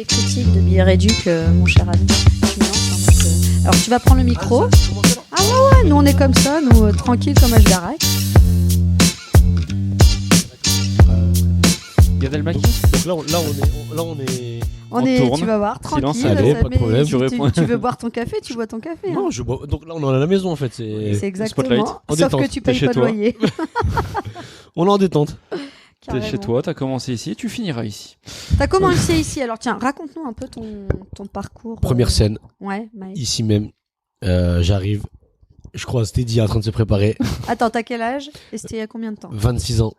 les critiques de Billets Réduc, mon cher ami. Tu me lances, hein, alors, tu vas prendre le micro. Ah ouais, nous on est comme ça, nous tranquille comme H. Gad Elmaleh. Donc là, On tourne. Tu vas voir, tranquille. Silence, allez, pas de problème. Tu veux boire ton café, tu bois ton café. Non, hein. je bois. Donc là, on est à la maison en fait. C'est exactement. Spotlight. En Sauf détente. que tu payes T'es pas chez de toi. loyer. On est en détente. T'es chez toi, t'as commencé ici, tu finiras ici. T'as commencé ici, alors tiens, raconte-nous un peu ton parcours. Première scène, Ouais, Maë. ici même. J'arrive. Je crois Steady est en train de se préparer. Attends, t'as quel âge? Et c'était il y a combien de temps? 26 ans.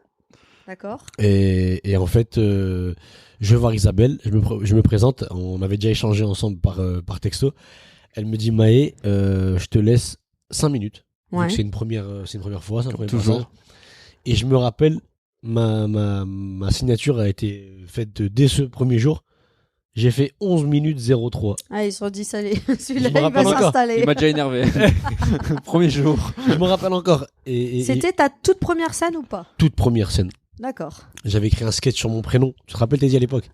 D'accord. Et en fait, je vais voir Isabelle. Je me présente. On avait déjà échangé ensemble par texto. Elle me dit Maë, je te laisse 5 minutes. Ouais. Donc c'est une première fois, c'est un premier toujours. passage. Et je me rappelle, ma signature a été faite dès ce premier jour. J'ai fait 11 minutes 03. Ah, ils se sont dit, ça allait. Je Celui-là, me il va rappelle encore. s'installer. Il m'a déjà énervé. Premier jour. Je me rappelle encore. Et C'était ta toute première scène ou pas? toute première scène. D'accord. J'avais écrit un sketch sur mon prénom. Tu te rappelles, t'as dit à l'époque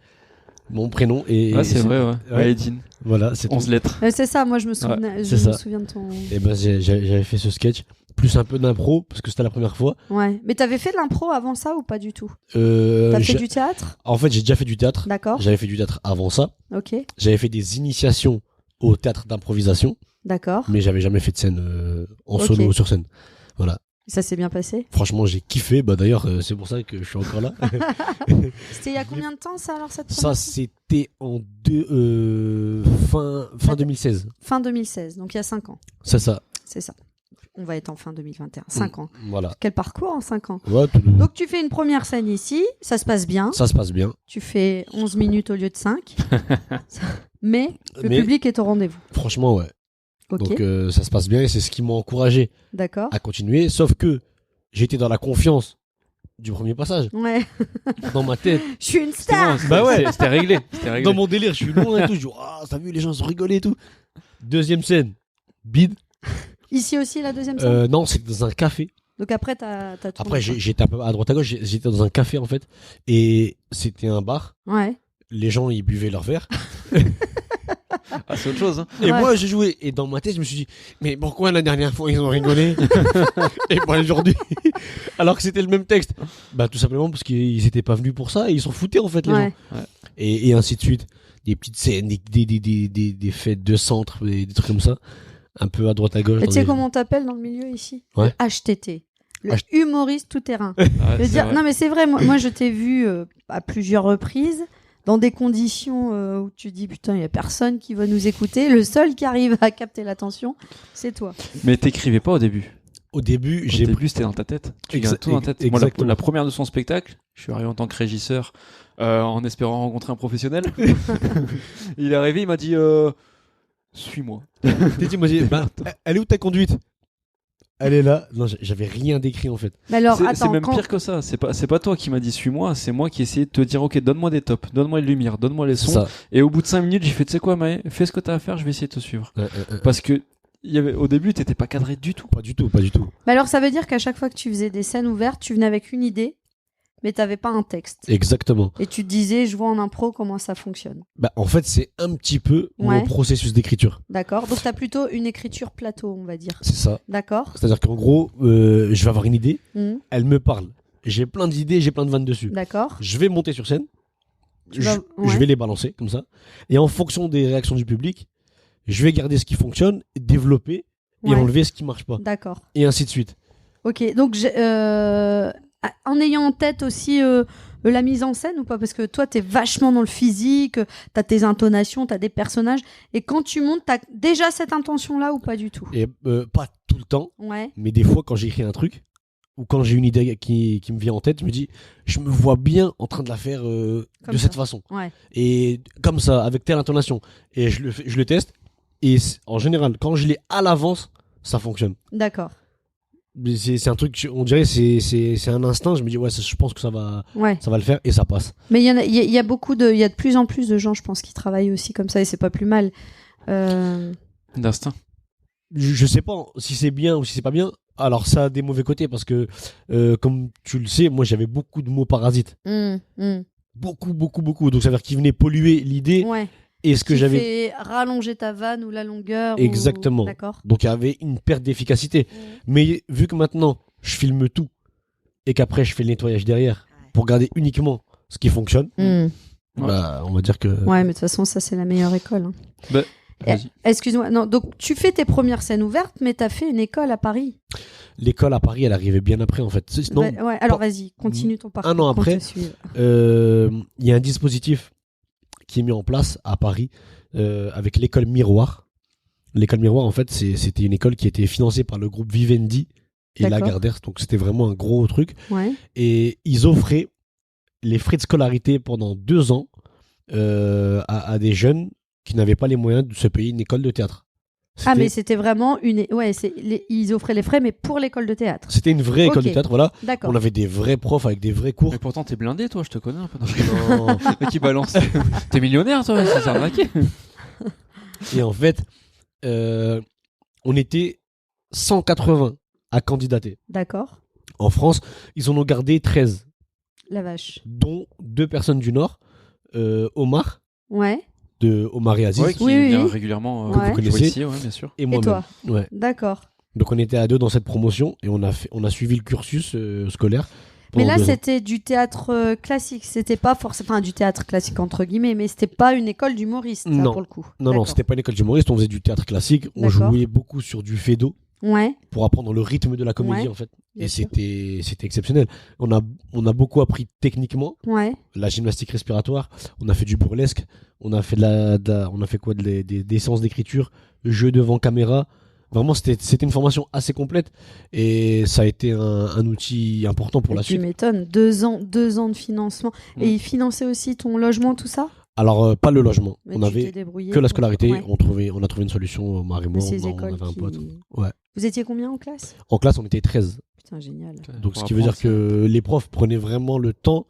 mon prénom et Ouais, c'est vrai, ouais. Ouais. Edine. Voilà, c'est 11 tout. lettres. C'est ça, moi je me souviens, c'est je me ça. souviens de ton. Et ben j'avais fait ce sketch plus un peu d'impro parce que c'était la première fois. Ouais. Mais t'avais fait de l'impro avant ça ou pas du tout? Euh, T'as fait j'ai- du théâtre? En fait, j'ai déjà fait du théâtre. D'accord. J'avais fait du théâtre avant ça. Ok. J'avais fait des initiations au théâtre d'improvisation, D'accord. mais j'avais jamais fait de scène en Ok. solo sur scène. Voilà. Ça s'est bien passé? Franchement, j'ai kiffé. Bah d'ailleurs, c'est pour ça que je suis encore là. C'était il y a combien de temps ça alors cette Ça, première c'était en fin 2016. Fin 2016, donc il y a 5 ans. C'est ça. C'est ça. On va être en fin 2021. 5 ans. Voilà. Quel parcours en 5 ans? Ouais, Donc tu fais une première scène ici, ça se passe bien. ça se passe bien. Tu fais 11 minutes au lieu de 5. Mais le Mais public est au rendez-vous. franchement, ouais. Ok. Donc ça se passe bien et c'est ce qui m'a encouragé D'accord. à continuer. Sauf que j'étais dans la confiance du premier passage. Ouais. Dans ma tête, Je suis une C'était bon, star. c'était- Bah ouais. C'était réglé. C'était réglé. dans mon délire, je suis loin et tout. Je dis, ah, t'as vu, les gens ont rigolé et tout. Deuxième scène, bide. Ici aussi la deuxième scène. Non, c'était dans un café. Donc après t'as tourné. Après, j'étais un peu à droite à gauche. J'étais dans un café en fait. Et c'était un bar. Ouais. Les gens, ils buvaient leur verre. Ah, c'est autre chose. Hein. Et Ouais. moi, j'ai joué. Et dans ma tête, je me suis dit, mais pourquoi la dernière fois, ils ont rigolé et moi aujourd'hui alors que c'était le même texte? Bah, tout simplement parce qu'ils étaient pas venus pour ça et ils s'en foutaient en fait, les Ouais. gens. Et ainsi de suite. Des petites scènes, des fêtes de centre, des trucs comme ça. Un peu à droite à gauche. Et dans tu sais les- comment on t'appelle dans le milieu ici? Ouais. Le HTT. Le H- humoriste tout terrain. Ouais, Je veux c'est dire, vrai. non mais c'est vrai, moi je t'ai vu à plusieurs reprises dans des conditions où tu dis putain il y a personne qui va nous écouter, le seul qui arrive à capter l'attention c'est toi. Mais t'écrivais pas au début. Au début, Au j'ai début, c'était dans ta tête. Tu gardes tout dans ta tête. Moi, exactement. la première de son spectacle, je suis arrivé en tant que régisseur en espérant rencontrer un professionnel. Il est arrivé, il m'a dit suis-moi. T'es dit, bah, elle est où ta conduite? Elle est là. Non, j'avais rien d'écrit en fait. Mais alors C'est attends, même quand... pire que ça. C'est pas toi qui m'as dit suis-moi, c'est moi qui ai essayé de te dire ok, donne-moi des tops, donne-moi les lumières, donne-moi les C'est sons. ça. Et au bout de 5 minutes, j'ai fait tu sais quoi, Maë, fais ce que t'as à faire, je vais essayer de te suivre. Parce que au début, t'étais pas cadré du tout. Pas du tout, pas du tout. Mais alors ça veut dire qu'à chaque fois que tu faisais des scènes ouvertes, tu venais avec une idée, mais t'avais pas un texte. Exactement. Et tu te disais, je vois en impro comment ça fonctionne. Bah, en fait, c'est un petit peu Ouais. mon processus d'écriture. D'accord. Donc t'as plutôt une écriture plateau, on va dire. C'est ça. D'accord. C'est-à-dire qu'en gros, je vais avoir une idée, Mhm. elle me parle. J'ai plein d'idées, j'ai plein de vannes dessus. D'accord. Je vais monter sur scène, Tu vas- je ouais. vais les balancer comme ça. Et en fonction des réactions du public, je vais garder ce qui fonctionne, développer et Ouais. enlever ce qui marche pas. D'accord. Et ainsi de suite. Ok, donc en ayant en tête aussi la mise en scène ou pas? Parce que toi, t'es vachement dans le physique, t'as tes intonations, t'as des personnages. Et quand tu montes, t'as déjà cette intention-là ou pas du tout? Et pas tout le temps, Ouais, mais des fois quand j'écris un truc, ou quand j'ai une idée qui me vient en tête, je me dis, je me vois bien en train de la faire de Comme cette ça. façon. ouais. Et comme ça, avec telle intonation. Et je le teste. Et en général, quand je l'ai à l'avance, ça fonctionne. D'accord. Mais c'est un truc, on dirait, c'est un instinct. Je me dis, ouais, je pense que ça va le faire et ça passe. Mais il y a beaucoup de, il y a de plus en plus de gens, je pense, qui travaillent aussi comme ça et c'est pas plus mal. D'instinct. Je sais pas si c'est bien ou si c'est pas bien. Alors, ça a des mauvais côtés parce que, comme tu le sais, moi j'avais beaucoup de mots parasites. beaucoup, beaucoup, beaucoup. Donc ça veut dire qu'il venait polluer l'idée Ouais. et ce que Qui j'avais. fait rallonger ta vanne ou la longueur. Exactement. D'accord. Donc il y avait une perte d'efficacité. Mais vu que maintenant je filme tout et qu'après je fais le nettoyage derrière pour garder uniquement ce qui fonctionne, bah on va dire que. Ouais, mais de toute façon, ça, c'est la meilleure école. Hein. Bah, vas-y. Excuse-moi. Non, donc, tu fais tes premières scènes ouvertes, mais t'as fait une école à Paris. L'école à Paris, elle arrivait bien après en fait. Non, Ouais, alors vas-y, continue ton parcours. Un an après, il y a un dispositif qui est mis en place à Paris avec l'école Miroir. L'école Miroir, en fait, c'était une école qui était financée par le groupe Vivendi et D'accord. Lagardère. Donc c'était vraiment un gros truc. Ouais. Et ils offraient les frais de scolarité pendant 2 ans à des jeunes qui n'avaient pas les moyens de se payer une école de théâtre. Ah, mais c'était vraiment une. Ouais, ils offraient les frais, mais pour l'école de théâtre. C'était une vraie école de théâtre, voilà. D'accord. On avait des vrais profs avec des vrais cours. Mais pourtant, t'es blindé, toi, je te connais un peu. Non. Qui balance. T'es millionnaire, toi, c'est arnaqué. Et en fait, on était 180 à candidater. D'accord. En France, ils en ont gardé 13, La vache. dont 2 personnes du Nord, Omar, Ouais. de Omar et Aziz, Ouais, qui Oui, vient oui. régulièrement Que vous connaissez. ici, ouais, bien sûr. et Et moi-même. toi Ouais. D'accord. Donc on était à 2 dans cette promotion et on a suivi le cursus scolaire. Mais pendant là, 2 ans. c'était du théâtre classique. C'était pas forcément. Enfin, du théâtre classique, entre guillemets, mais c'était pas une école d'humoriste, ça, Non. pour le coup. Non, D'accord. c'était pas une école d'humoriste, on faisait du théâtre classique, on D'accord. jouait beaucoup sur du fado Ouais, pour apprendre le rythme de la comédie Ouais, en fait. bien Et sûr. c'était exceptionnel. On a beaucoup appris techniquement, ouais. la gymnastique respiratoire, on a fait du burlesque, on a fait on a fait quoi des séances d'écriture, jeu devant caméra. Vraiment c'était une formation assez complète et ça a été un outil important pour Et la tu suite. m'étonnes. 2 ans de financement. Mm. Et ils finançaient aussi ton logement, tout ça. Alors pas le logement, Mais on tu t'es avait débrouillé que la pour- scolarité, Ouais. on a trouvé une solution, Omar et De moi, ces on écoles avait un qui- pote. Ouais. Vous étiez combien en classe? En classe, on était 13. Putain, génial. Donc ce Pour qui veut dire apprendre que les profs prenaient vraiment le temps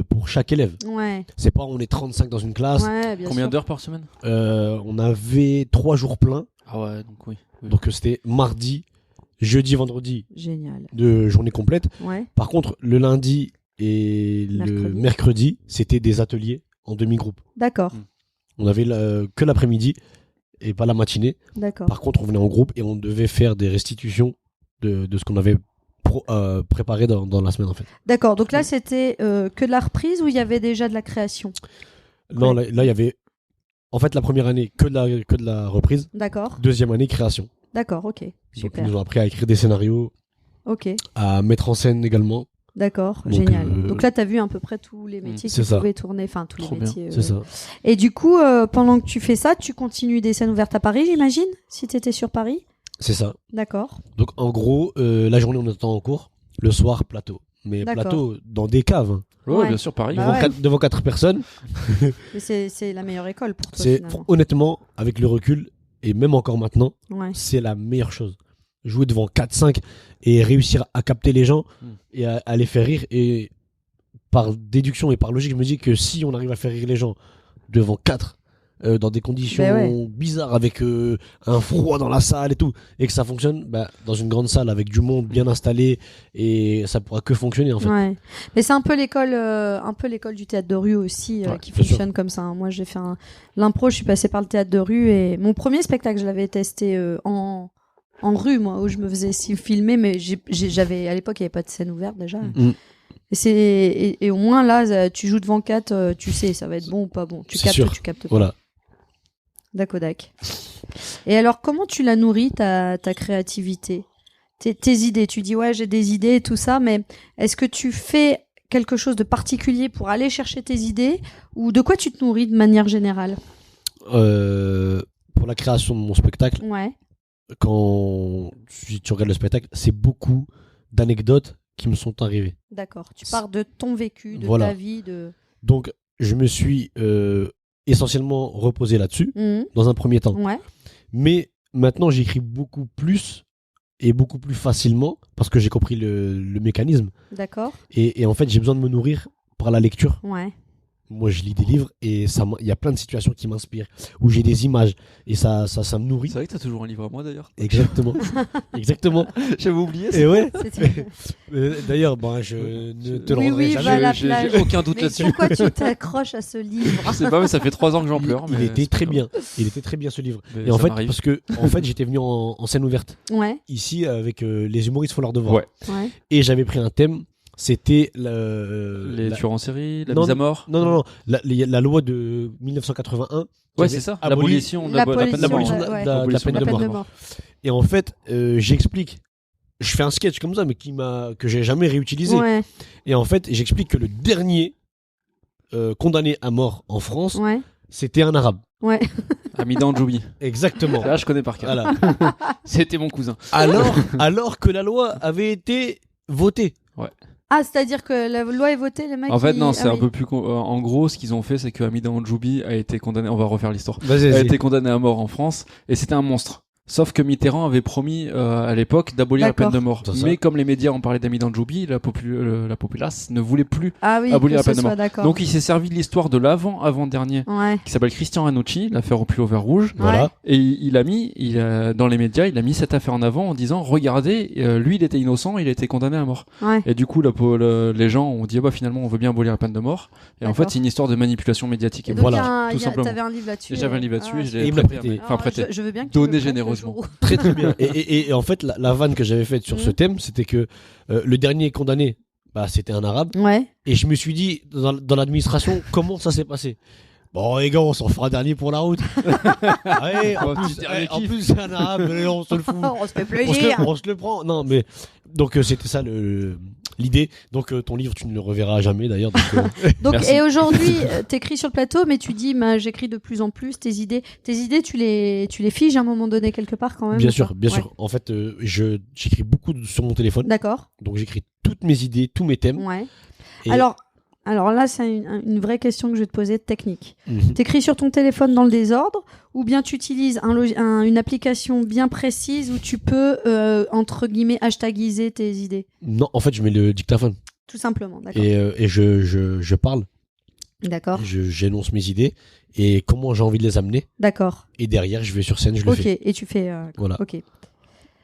pour chaque élève. Ouais. C'est pas on est 35 dans une classe. Ouais, bien Combien sûr. d'heures par semaine? On avait 3 jours pleins. Ah ouais, donc oui. Donc c'était mardi, jeudi, vendredi Génial. de journée complète. Ouais. Par contre, le lundi et le mercredi, c'était des ateliers en demi-groupe. D'accord. On avait que l'après-midi et pas la matinée. D'accord. Par contre, on venait en groupe et on devait faire des restitutions de ce qu'on avait préparé dans la semaine en fait. D'accord. Donc là, c'était que de la reprise ou il y avait déjà de la création? Non, là, il y avait en fait la première année que de la reprise, D'accord. deuxième année création. D'accord, ok. Donc Super. ils nous ont appris à écrire des scénarios, Ok. à mettre en scène également. D'accord, Donc, génial. Donc là, tu as vu à peu près tous les métiers c'est qui ça. pouvaient tourner, enfin tous Trop les bien. métiers. C'est ça. Et du coup, pendant que tu fais ça, tu continues des scènes ouvertes à Paris, j'imagine, si tu étais sur Paris. C'est ça. D'accord. Donc en gros, la journée on attend en cours, le soir plateau. Mais D'accord. plateau dans des caves, hein. Ouais, Ouais. bien sûr, Paris. Bah devant, ouais. 4 personnes. Mais c'est la meilleure école pour toi, C'est finalement. honnêtement, avec le recul, et même encore maintenant, Ouais. c'est la meilleure chose. Jouer devant 4-5 et réussir à capter les gens et à les faire rire. Et par déduction et par logique, je me dis que si on arrive à faire rire les gens devant 4, dans des conditions Ben ouais. bizarres, avec un froid dans la salle et tout, et que ça fonctionne, bah, dans une grande salle avec du monde bien installé, et ça pourra que fonctionner en fait. Ouais. Mais c'est un peu l'école du théâtre de rue aussi Ouais, qui bien sûr. fonctionne comme ça. Hein. Moi, j'ai fait l'impro, je suis passée par le théâtre de rue et mon premier spectacle, je l'avais testé en rue, moi, où je me faisais filmer, mais j'avais à l'époque, il n'y avait pas de scène ouverte déjà. Mm. Et au moins là, tu joues devant 4, tu sais, ça va être bon ou pas bon. Tu C'est captes, sûr. tu captes pas. Voilà. Dakodak. Et alors, comment tu la nourris, ta créativité, tes idées? Tu dis, ouais, j'ai des idées et tout ça, mais est-ce que tu fais quelque chose de particulier pour aller chercher tes idées ou de quoi tu te nourris de manière générale? Pour la création de mon spectacle, Ouais, si tu regardes le spectacle, c'est beaucoup d'anecdotes qui me sont arrivées. d'accord. Tu pars de ton vécu, de Voilà. ta vie, de... Donc, je me suis essentiellement reposé là-dessus, Mhm. dans un premier temps. Ouais, Mais maintenant, j'écris beaucoup plus et beaucoup plus facilement parce que j'ai compris le mécanisme. d'accord. Et en fait, j'ai besoin de me nourrir par la lecture. Ouais, moi je lis des livres et il y a plein de situations qui m'inspirent, où j'ai des images et ça me nourrit. C'est vrai que t'as toujours un livre à moi d'ailleurs. Exactement. Exactement. J'avais oublié ça. Et ouais. C'était- D'ailleurs, je ne te le Oui, rendrai oui, jamais. va à la J'ai plage. aucun doute Mais là-dessus. pourquoi tu t'accroches à ce livre? Je sais pas, mais ça fait 3 ans que j'en pleure. Il mais était c'est pas très grave. bien. Il était très bien ce livre. Mais Et en ça fait, m'arrive. parce que j'étais venu en scène ouverte Ouais, ici avec les humoristes font leur devoir. Ouais. ouais. Et j'avais pris un thème, c'était Les tueurs en série, la Non, mise à mort. non, la loi de 1981. qui Ouais, avait c'est ça. aboli- L'abolition de la peine de l'abolition mort. de la- ouais. de la L'abolition peine de mort. mort. Et en fait, j'explique. Je fais un sketch comme ça, mais que j'ai jamais réutilisé. Ouais, Et en fait, j'explique que le dernier condamné à mort en France, ouais, c'était un arabe. ouais. Amidan Djoubi. Exactement. Là, je connais par cœur. Voilà. C'était mon cousin. Alors que la loi avait été votée. Ah, c'est-à-dire que la loi est votée, les mecs. En fait, non, ah c'est un oui. peu plus. En gros, ce qu'ils ont fait, c'est que Amidan Djoubi a été condamné. On va refaire l'histoire. Vas-y, A vas-y. été condamné à mort en France et c'était un monstre. Sauf que Mitterrand avait promis à l'époque d'abolir la peine D'accord. de mort. C'est ça. Mais comme les médias ont parlé d'Amidan Djoubi, la populace ne voulait plus. Ah oui, abolir que la peine ce de mort. soit d'accord. Donc il s'est servi de l'histoire de l'avant-dernier Ouais, qui s'appelle Christian Ranucci, l'affaire au pull over rouge. Voilà. Et dans les médias, il a mis cette affaire en avant en disant regardez, lui il était innocent, il a été condamné à mort. ouais. Et du coup, les gens ont dit ah bah finalement on veut bien abolir la peine de mort. Et en D'accord. fait, c'est une histoire de manipulation médiatique. Et Et donc, Voilà, tout simplement. t'avais un livre là-dessus. Et j'avais un livre là-dessus et je Et l'ai il me l'a prêté. prêté. Enfin prêté. Je veux bien que tu Donné me le prêtes le généreusement. jour où- Très très bien. Et en fait, la vanne que j'avais faite sur ce thème, c'était que le dernier condamné, c'était un arabe. Ouais. Et je me suis dit, dans l'administration, comment ça s'est passé? Bon, les gars, on s'en fera un dernier pour la route. Ouais, Oh, petit dernier en kiff. plus, c'est un arabe, mais on se le fout. On se fait On se, plaisir. on se le prend. Non, mais donc c'était ça l'idée. Donc ton livre, tu ne le reverras jamais d'ailleurs. Donc, Donc, Merci. et aujourd'hui, t'écris sur le plateau, mais tu dis, j'écris de plus en plus. Tes idées, tu les figes à un moment donné quelque part quand même. bien ou sûr, pas bien Ouais. sûr. En fait, j'écris beaucoup sur mon téléphone. D'accord. Donc j'écris toutes mes idées, tous mes thèmes. Ouais. Et- Alors là, c'est une vraie question que je vais te poser, technique. Mhm. T'écris sur ton téléphone dans le désordre, ou bien tu utilises une application bien précise où tu peux, entre guillemets, hashtagiser tes idées. Non, en fait, je mets le dictaphone Tout simplement, d'accord. et je parle, D'accord. j'énonce mes idées et comment j'ai envie de les amener. D'accord. Et derrière, je vais sur scène, je le Ok. fais. Et tu fais. Voilà. Ok.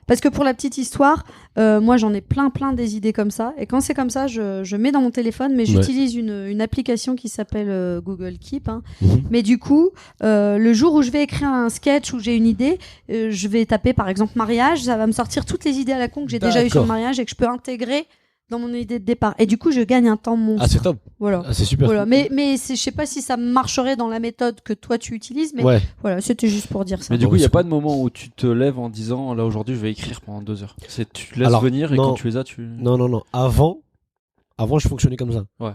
Parce que pour la petite histoire, moi j'en ai plein des idées comme ça. Et quand c'est comme ça, je mets dans mon téléphone, mais j'utilise une application qui s'appelle Google Keep. Hein. Mhm. Mais du coup, le jour où je vais écrire un sketch ou j'ai une idée, je vais taper par exemple mariage, ça va me sortir toutes les idées à la con que j'ai déjà eues sur le D'accord. mariage et que je peux intégrer dans mon idée de départ. Et du coup, je gagne un temps monstre. Ah, c'est top. Voilà. Ah, c'est super. Voilà. Mais je sais pas si ça marcherait dans la méthode que toi tu utilises, mais Ouais. voilà, c'était juste pour dire ça. Mais du Bon, coup, il n'y a c'est pas de moment où tu te lèves en disant là aujourd'hui je vais écrire pendant 2 heures. Tu te laisses Alors, venir et non. quand tu les as, tu. Non. Avant, je fonctionnais comme ça. Ouais.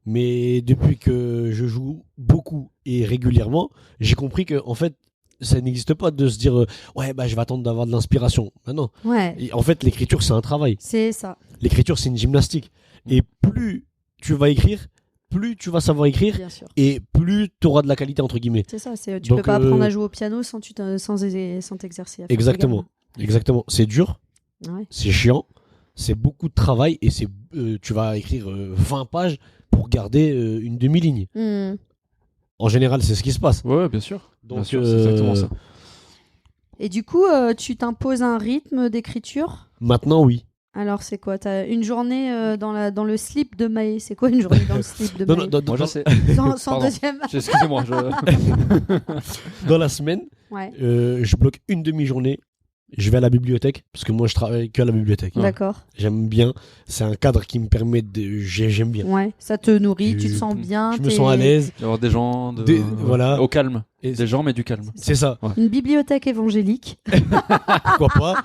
Mais depuis que je joue beaucoup et régulièrement, j'ai compris que en fait, ça n'existe pas de se dire ouais je vais attendre d'avoir de l'inspiration. Ah non. Ouais, Et en fait, l'écriture c'est un travail. c'est ça. L'écriture c'est une gymnastique. Et plus tu vas écrire, plus tu vas savoir écrire Bien sûr. et plus tu auras de la qualité entre guillemets. C'est ça, tu Donc, peux pas apprendre à jouer au piano sans t'exercer. à faire Exactement. des Exactement. C'est dur, gammes. Ouais. c'est chiant, c'est beaucoup de travail et tu vas écrire 20 pages pour garder une demi-ligne. Hmm. En général, c'est ce qui se passe. Ouais, bien sûr. Donc, Bien sûr, c'est exactement ça. Et du coup, tu t'imposes un rythme d'écriture. Maintenant, oui. Alors, c'est quoi? T'as une journée dans le slip de Maë. C'est quoi une journée dans le slip de Dans, Maë? dans- Moi, je dans- sais. Sans Pardon. deuxième. Excusez-moi. dans la semaine, Ouais, je bloque une demi-journée. Je vais à la bibliothèque parce que moi, je travaille que à la bibliothèque. d'accord. J'aime bien. C'est un cadre qui me permet de. J'aime bien. Ouais, ça te nourrit, tu te Je- sens bien. Je me sens à l'aise. D'avoir des gens. Voilà. Au calme. Et Des gens, mais du calme. c'est ça. Une bibliothèque évangélique. Pourquoi pas.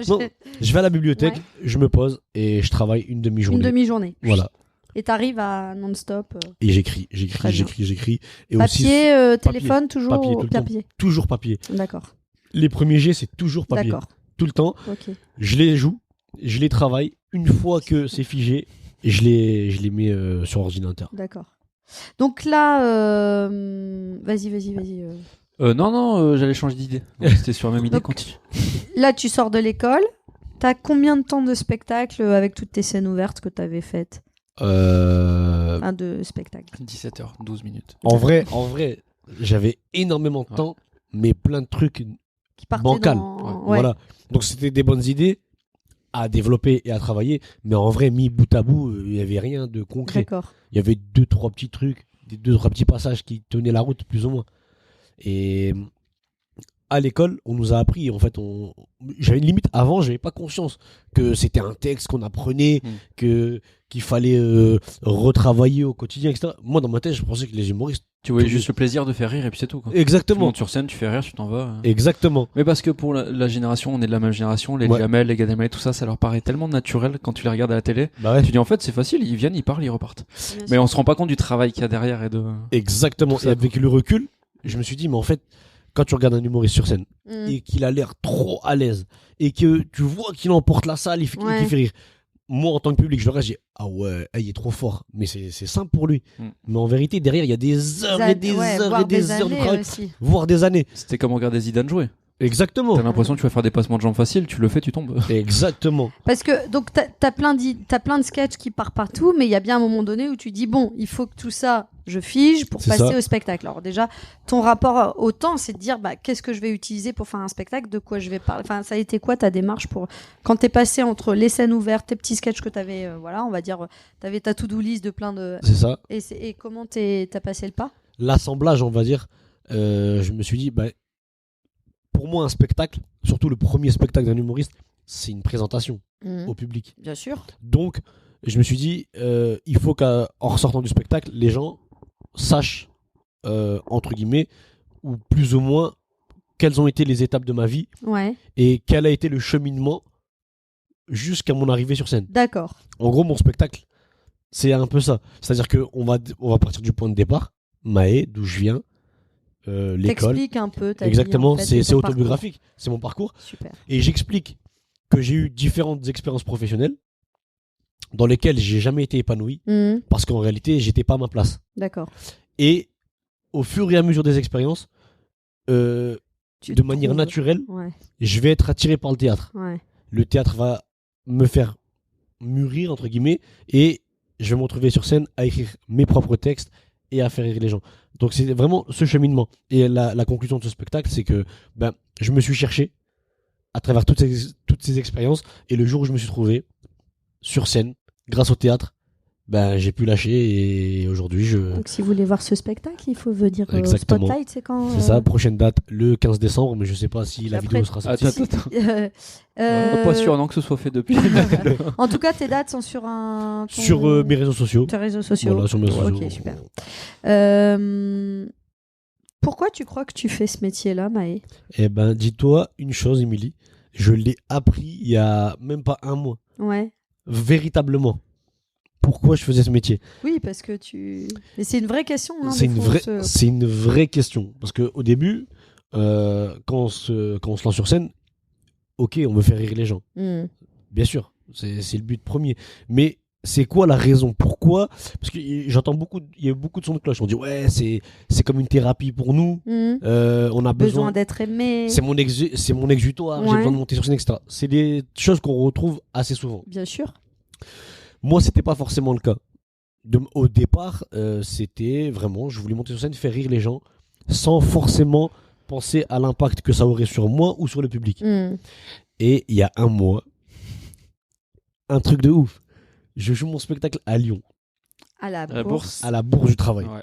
Non, J'ai- je vais à la bibliothèque, Ouais. je me pose et je travaille une Une demi-journée. demi-journée. Voilà. Et t'arrives à non-stop. Et j'écris. Très bien. Et aussi, Papier, téléphone, toujours papier, tout le temps. papier. toujours papier. D'accord. Les premiers jets, c'est toujours papier. D'accord. Tout le temps. Ok. Je les joue, je les travaille. Une fois que c'est figé, je les mets sur ordinateur. D'accord. Donc là, vas-y. Non, j'allais changer d'idée. Donc, c'était sur la même idée. Donc- Continue. Là, tu sors de l'école. T'as combien de temps de spectacle avec toutes tes scènes ouvertes que t'avais faites? Enfin, de spectacle. 17h, 12 minutes. En vrai, j'avais énormément de temps, mais plein de trucs Qui partait bancals. dans... Voilà. Donc c'était des bonnes idées à développer et à travailler, mais en vrai, mis bout à bout, il n'y avait rien de concret. D'accord. Il y avait 2-3 petits trucs, 2-3 petits passages qui tenaient la route, plus ou moins. Et à l'école, on nous a appris, en fait, j'avais une limite avant, j'avais pas conscience que c'était un texte qu'on apprenait, qu'il fallait retravailler au quotidien, etc. Moi, dans ma tête, je pensais que les humoristes... Tu voyais juste le plaisir de faire rire et puis c'est tout, quoi. Tu Exactement. montes sur scène, tu fais rire, tu t'en vas. Exactement. Mais parce que pour la génération, on est de la même génération, les Ouais. Jamel, les Gad Elmaleh, tout ça, ça leur paraît tellement naturel quand tu les regardes à la télé. Bah ouais. Tu dis en fait, c'est facile, ils viennent, ils parlent, ils repartent. Bien Mais sûr. on se rend pas compte du travail qu'il y a derrière et de. Exactement. Tout ça, Et avec le recul, je me suis dit, mais en fait, quand tu regardes un humoriste sur scène Mm. et qu'il a l'air trop à l'aise et que tu vois qu'il emporte la salle, qu'il Ouais. fait rire. Moi, en tant que public, je le regarde, je dis, ah ouais, il est trop fort. Mais c'est simple pour lui. Mais en vérité, derrière, il y a des heures et des Ouais, heures voire et des heures de années travail, aussi. voire des années. C'était comme regarder Zidane jouer. Exactement. T'as l'impression que tu vas faire des passements de jambes faciles, tu le fais, tu tombes. Exactement. Parce que donc t'as plein de sketchs qui partent partout, mais il y a bien un moment donné où tu dis bon, il faut que tout ça je fige pour C'est passer ça. au spectacle. Alors déjà, ton rapport au temps, c'est de dire bah qu'est-ce que je vais utiliser pour faire un spectacle, de quoi je vais parler. Enfin, ça a été quoi ta démarche pour quand t'es passé entre les scènes ouvertes, tes petits sketchs que t'avais, voilà, on va dire, t'avais ta to-do list de plein de C'est ça. et comment t'as passé le pas? L'assemblage, on va dire, je me suis dit, bah, pour moi, un spectacle, surtout le premier spectacle d'un humoriste, c'est une présentation au public. Bien sûr. Donc, je me suis dit, il faut qu'en ressortant du spectacle, les gens sachent, entre guillemets, ou plus ou moins, quelles ont été les étapes de ma vie Ouais. et quel a été le cheminement jusqu'à mon arrivée sur scène. D'accord. En gros, mon spectacle, c'est un peu ça. C'est-à-dire qu'on va partir du point de départ, Maé, d'où je viens, l'école. T'expliques un peu ta Exactement, vie, en fait, et c'est ton autobiographique, c'est mon parcours. parcours. Super. Et j'explique que j'ai eu différentes expériences professionnelles dans lesquelles j'ai jamais été épanoui Mhm. parce qu'en réalité, j'étais pas à ma place. D'accord. Et au fur et à mesure des expériences, de Tu te manière trouves- naturelle, Ouais. je vais être attiré par le théâtre. Ouais. Le théâtre va me faire mûrir, entre guillemets, et je vais me retrouver sur scène à écrire mes propres textes et à faire rire les gens. Donc c'est vraiment ce cheminement. Et la conclusion de ce spectacle, c'est que ben, je me suis cherché à travers toutes ces expériences, et le jour où je me suis trouvé sur scène, grâce au théâtre, ben, j'ai pu lâcher, et aujourd'hui Donc si vous voulez voir ce spectacle, il faut venir au Exactement. Spotlight, c'est quand c'est ça, prochaine date, le 15 décembre, mais je sais pas si la Après- vidéo sera sortie. Attends. Euh, Pas sûr non que ce soit fait depuis. En tout cas, tes dates sont sur ton- Sur mes réseaux sociaux. tes réseaux sociaux. Voilà, sur mes réseaux Ok, sociaux. super. Pourquoi tu crois que tu fais ce métier-là, Maë? Eh ben, dis-toi une chose, Émilie, je l'ai appris il y a même pas un mois. Ouais. Véritablement. Pourquoi je faisais ce métier? Oui, parce que tu. Mais c'est une vraie question. Hein, C'est des une fois, vraie, on se- c'est une vraie question. Parce qu'au début, quand on se lance sur scène, ok, on veut faire rire les gens. Hmm. Bien sûr, c'est le but premier. Mais c'est quoi la raison? Pourquoi? Parce que j'entends beaucoup, il y a beaucoup de sons de cloche. On dit ouais, c'est comme une thérapie pour nous. Hmm. On a besoin. Besoin d'être aimé. C'est mon exutoire. J'ai Ouais. besoin de monter sur scène, etc. C'est des choses qu'on retrouve assez souvent. Bien sûr. Moi, c'était pas forcément le cas. Au départ, c'était vraiment, je voulais monter sur scène, faire rire les gens, sans forcément penser à l'impact que ça aurait sur moi ou sur le public. Hmm. Et il y a un mois, un truc de ouf. Je joue mon spectacle à Lyon, À la La bourse. bourse. à la Bourse du Travail. Ouais.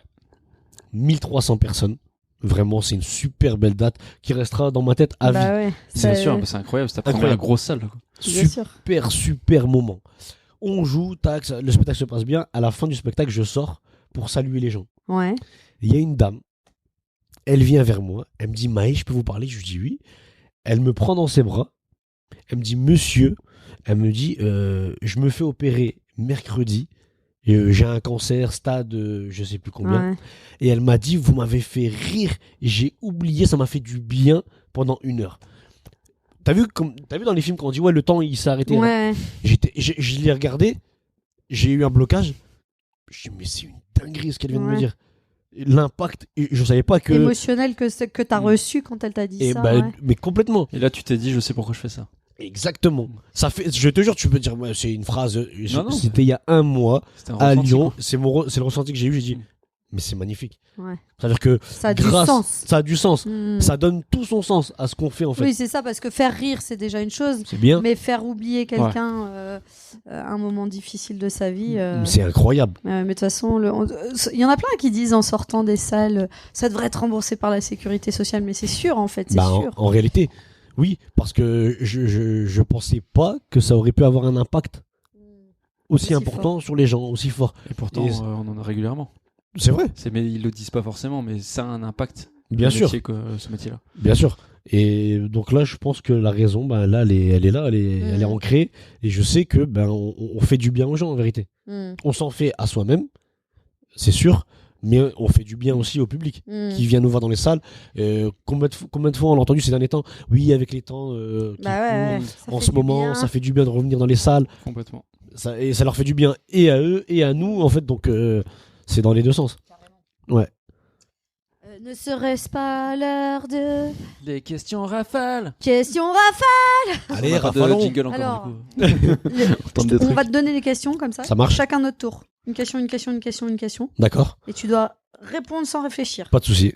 1300 personnes. Vraiment, c'est une super belle date qui restera dans ma tête à vie. Bah ouais. Bien ça- sûr, c'est incroyable, c'est ta première Incroyable. grosse salle. Quoi. Bien sûr. Super moment. On joue, tac, le spectacle se passe bien. À la fin du spectacle, je sors pour saluer les gens. Ouais. Il y a une dame, elle vient vers moi, elle me dit Maë, je peux vous parler? Je lui dis oui. Elle me prend dans ses bras, elle me dit monsieur, elle me dit je me fais opérer mercredi, j'ai un cancer stade je sais plus combien, Ouais. et elle m'a dit vous m'avez fait rire, j'ai oublié, ça m'a fait du bien pendant 1 heure. T'as vu dans les films quand on dit ouais le temps il s'est arrêté là. Ouais. Je l'ai regardé, j'ai eu un blocage, je dis mais c'est une dinguerie ce qu'elle vient de me Ouais. dire. L'impact, et je savais pas que... Émotionnel que t'as reçu quand elle t'a dit Et ça. bah, ouais. mais complètement. Et là, tu t'es dit, je sais pourquoi je fais ça. Exactement. Ça fait, je te jure, tu peux dire, ouais, c'est une phrase. Non. C'était il y a un mois C'était un à ressenti, Lyon. quoi. C'est le ressenti que j'ai eu. J'ai dit, Mm. mais c'est magnifique. Ouais. C'est-à-dire que Ça a du grâce, sens. ça a du sens. Hmm. Ça donne tout son sens à ce qu'on fait en fait. Oui, c'est ça, parce que faire rire, c'est déjà une chose. C'est bien. Mais faire oublier quelqu'un un moment difficile de sa vie. C'est incroyable. Mais de toute façon, il y en a plein qui disent en sortant des salles, ça devrait être remboursé par la sécurité sociale, mais c'est sûr en fait, c'est Bah, sûr. en réalité, oui, parce que je pensais pas que ça aurait pu avoir un impact aussi Aussi important sur les gens, aussi fort. Et pourtant, Et- on en a régulièrement. C'est vrai, Mais ils le disent pas forcément, mais ça a un impact. bien sûr, Ce métier-là. bien sûr. Et donc là, je pense que la raison, ben là, elle est là, elle est ancrée. Et je sais que ben on fait du bien aux gens en vérité. Hmm. On s'en fait à soi-même, c'est sûr, mais on fait du bien aussi au public Hmm. qui vient nous voir dans les salles. Combien de fois on l'a entendu ces derniers temps? Oui, avec les temps qui Bah ouais, courent, ça en fait ce du moment, bien. ça fait du bien de revenir dans les salles. Complètement. Et ça leur fait du bien et à eux et à nous en fait. Donc c'est dans les deux sens. Ouais. Ne serait-ce pas l'heure de Les questions rafales. question Raphaël? Allez, On a pas de Rafalon. jingle encore, Alors, du coup. tente des On trucs. va te donner des questions comme ça. Ça marche. Chacun notre tour. Une question, une question, une question, une question. D'accord. Et tu dois répondre sans réfléchir. Pas de souci.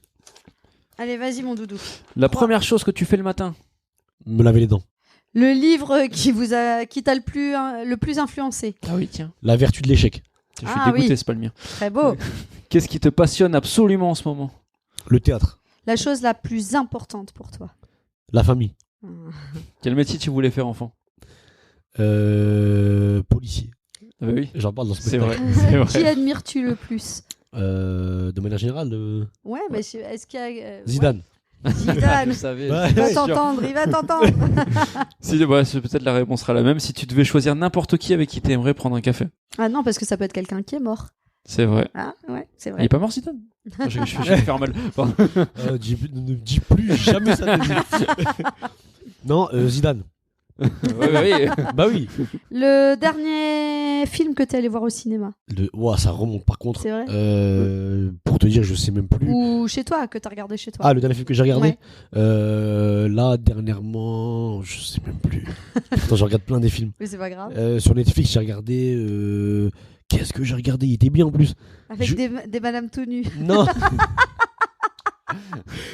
Allez, vas-y mon doudou. La première chose que tu fais le matin. Me laver les dents. Le livre qui t'a le plus influencé. Ah oui, tiens. La vertu de l'échec. Je suis Ah dégoûté, oui. c'est pas le mien. Très beau. Qu'est-ce qui te passionne absolument en ce moment? Le théâtre. La chose la plus importante pour toi. La famille. Quel métier tu voulais faire enfant? Policier. Ah bah oui, J'en parle dans ce c'est spectacle. vrai. C'est vrai. Qui admires-tu le plus? De manière générale, Ouais, mais est-ce qu'il y a... Zidane. ouais, Zidane. Je savais. Ouais. Il va c'est sûr. t'entendre, il va t'entendre. Si, bah, peut-être la réponse sera la même. Si tu devais choisir n'importe qui avec qui t'aimerais prendre un café. Ah non, parce que ça peut être quelqu'un qui est mort. C'est vrai. Ah ouais, c'est Il est vrai. pas mort, Zidane? Je vais me faire mal. Pardon. Ne dis plus jamais ça de lui. Non, Zidane. Ouais. Bah oui. Le dernier film que t'es allé voir au cinéma, Ouah, ça remonte par contre. c'est vrai? Pour te dire, je sais même plus. Ou chez toi, que t'as regardé chez toi? Ah, le dernier film que j'ai regardé Ouais. là, dernièrement, je sais même plus. Pourtant, je regarde plein des films. Oui, c'est pas grave. Sur Netflix, j'ai regardé. Qu'est-ce que j'ai regardé? Il était bien en plus. Avec je- des madames tout nues. Non.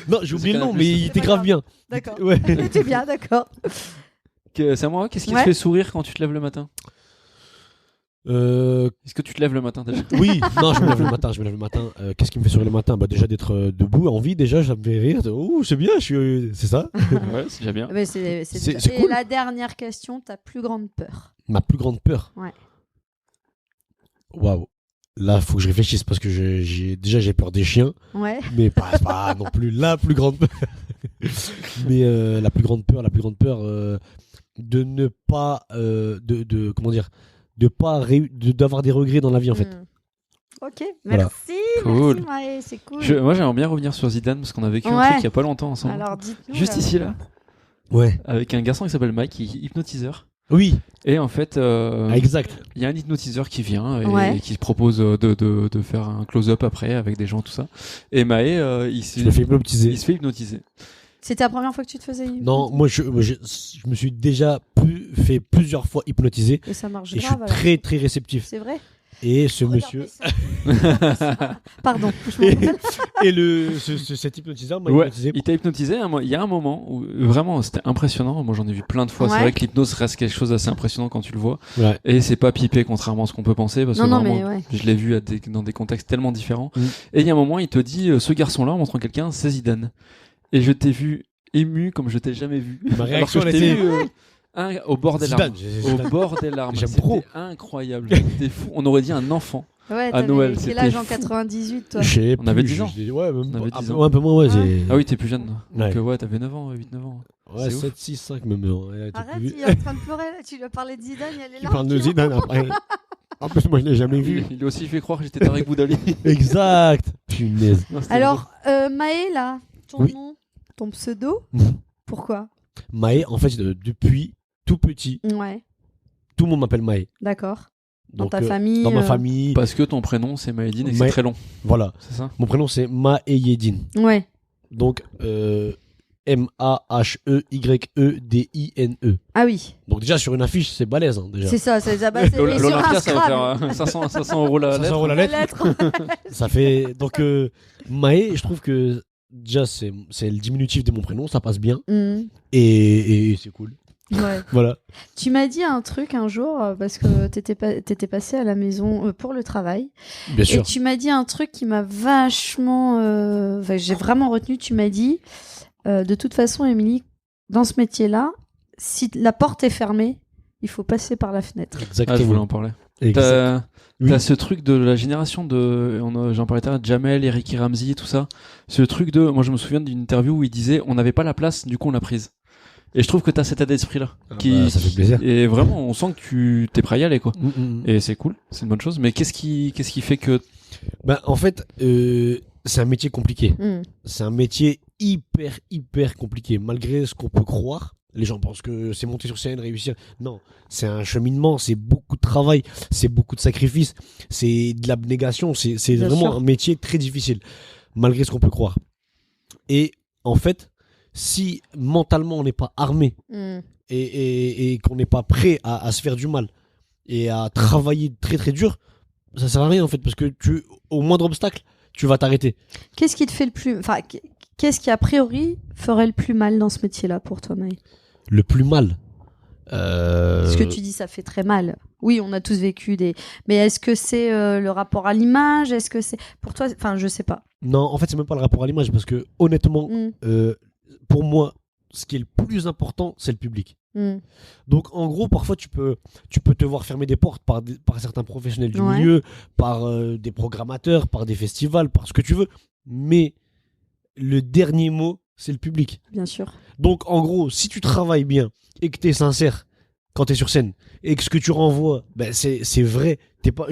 Non, j'ai oublié le nom, mais il était grave bien. D'accord. Ouais. T'es bien, d'accord. C'est à moi. Qu'est-ce qui Ouais. te fait sourire quand tu te lèves le matin? Est-ce que tu te lèves le matin déjà? Oui, non, je me lève le matin. Qu'est-ce qui me fait sourire le matin? Bah déjà d'être debout, en vie, déjà, ça me fait rire. Oh, c'est bien, c'est ça. Ouais, c'est déjà bien. Mais c'est C'est- déjà- c'est Et cool. la dernière question, ta plus grande peur? Ma plus grande peur. Ouais. Waouh. Là, faut que je réfléchisse parce que j'ai peur des chiens, Ouais. mais pas non plus la plus grande peur. Mais la plus grande peur, de ne pas, comment dire, d'avoir des regrets dans la vie en fait. Hmm. Ok, Voilà. merci. Cool. Merci Maë, c'est cool. Moi, j'aimerais bien revenir sur Zidane parce qu'on a vécu un Ouais. truc il y a pas longtemps ensemble. Alors dites-nous. Juste ici, là, Ouais. avec un garçon qui s'appelle Mike, qui est hypnotiseur. Oui, Et en fait, exact. il y a un hypnotiseur qui vient et Ouais. qui propose de faire un close-up après avec des gens, tout ça. Et Maë, Je me fais hypnotiser. il se fait hypnotiser. C'était la première fois que tu te faisais une Non, moi je me suis déjà fait plusieurs fois hypnotiser Et ça marche et je suis grave. alors. très très réceptif. C'est vrai. Et ce monsieur Pardon. je m'en rappelle. et cet hypnotiseur m'a Ouais, hypnotisé. il t'a hypnotisé. Il y a un moment où vraiment c'était impressionnant. Moi, j'en ai vu plein de fois. Ouais. C'est vrai que l'hypnose reste quelque chose d'assez impressionnant quand tu le vois. Ouais. Et c'est pas pipé, contrairement à ce qu'on peut penser, parce Non, que non, vraiment, mais ouais. je l'ai vu dans des contextes tellement différents. Mm. Et il y a un moment, il te dit, ce garçon-là, en montrant quelqu'un, c'est Zidane. Et je t'ai vu ému comme je t'ai jamais vu. Ma réaction, Alors que elle je t'ai était- vu au bord des larmes. Zidane, j'ai- Au Zidane. bord des larmes. J'aime C'était trop. incroyable. C'était fou. On aurait dit un enfant. Ouais, À t'avais Noël, quel c'était âge en fou. 98 toi? Je sais On avait plus, 10 ans. Ouais, même On avait 10 un peu moins, ouais. j'ai- Ah oui, t'es plus jeune. Donc Ouais. ouais, t'avais 9 ans, 8-9 ans. Ouais, c'est ouf. 7, 6, 5 même. Ouais, t'es Arrête, plus vieux. il est en train de pleurer là. Tu lui as parlé de Zidane, il y a les Tu larmes parles de qui Zidane après. En plus, moi je l'ai jamais vu. Il a aussi fait croire que j'étais Tarek Boudali. Exact. Punaise. Non, c'était Alors, Maë, là, ton Oui. nom, ton pseudo, Mhm. pourquoi? Maë, en fait, depuis tout petit, Ouais, tout le monde m'appelle Maë. d'accord. Dans Donc, ta famille Dans ma famille. Parce que ton prénom c'est Maëdine et que c'est Maë- très long, Voilà. c'est ça? Mon prénom c'est Maëyedine. Ouais. Donc, Maheydine. Ah oui, Donc déjà sur une affiche, c'est balèze déjà. c'est ça. Et sur un L'Olympia, ça va Scrabble. faire 500 euros la 500 lettre. euros la La lettre. lettre. Ça fait donc Mahe, je trouve que déjà c'est le diminutif de mon prénom, ça passe bien et c'est cool. Ouais. Voilà. Tu m'as dit un truc un jour parce que t'étais passé à la maison pour le travail. Bien Et sûr. tu m'as dit un truc qui m'a vachement. J'ai vraiment retenu. Tu m'as dit, de toute façon, Émilie, dans ce métier-là, si la porte est fermée, il faut passer par la fenêtre. Ah, je voulais Exactement. en parler. Exact. Oui. T'as ce truc de la génération de, j'en parlais tout à l'heure, Jamel, Eric Ramsey, tout ça. Ce truc de, moi je me souviens d'une interview où il disait, on n'avait pas la place, du coup on l'a prise. Et je trouve que t'as cet état d'esprit-là. Ça fait plaisir. Et vraiment, on sent que tu t'es prêt à y aller, quoi. Mm. Et c'est cool, c'est une bonne chose. Mais qu'est-ce qui fait que, Ben, en fait, c'est un métier compliqué. Mm. C'est un métier hyper compliqué. Malgré ce qu'on peut croire, les gens pensent que c'est monter sur scène, réussir. Non, c'est un cheminement, c'est beaucoup de travail, c'est beaucoup de sacrifices, c'est de l'abnégation. C'est Bien vraiment sûr. un métier très difficile, malgré ce qu'on peut croire. Et en fait, si mentalement on n'est pas armé Mm. et qu'on n'est pas prêt à se faire du mal et à travailler très dur, ça sert à rien en fait, parce que au moindre obstacle, tu vas t'arrêter. Qu'est-ce qui te fait le plus. Enfin, qu'est-ce qui, a priori, ferait le plus mal dans ce métier-là pour toi, Maë? Le plus mal. Parce que tu dis ça fait très mal. Oui, on a tous vécu des. Mais est-ce que c'est le rapport à l'image? Est-ce que c'est. Pour toi, enfin, je sais pas. Non, en fait, c'est même pas le rapport à l'image, parce que honnêtement, Mm. pour moi, ce qui est le plus important, c'est le public. Mm. Donc, en gros, parfois, tu peux te voir fermer des portes par certains professionnels du Ouais. milieu, par des programmateurs, par des festivals, par ce que tu veux. Mais le dernier mot, c'est le public. Bien sûr. Donc, en gros, si tu travailles bien et que tu es sincère quand tu es sur scène et que ce que tu renvoies, ben, c'est vrai. T'es pas,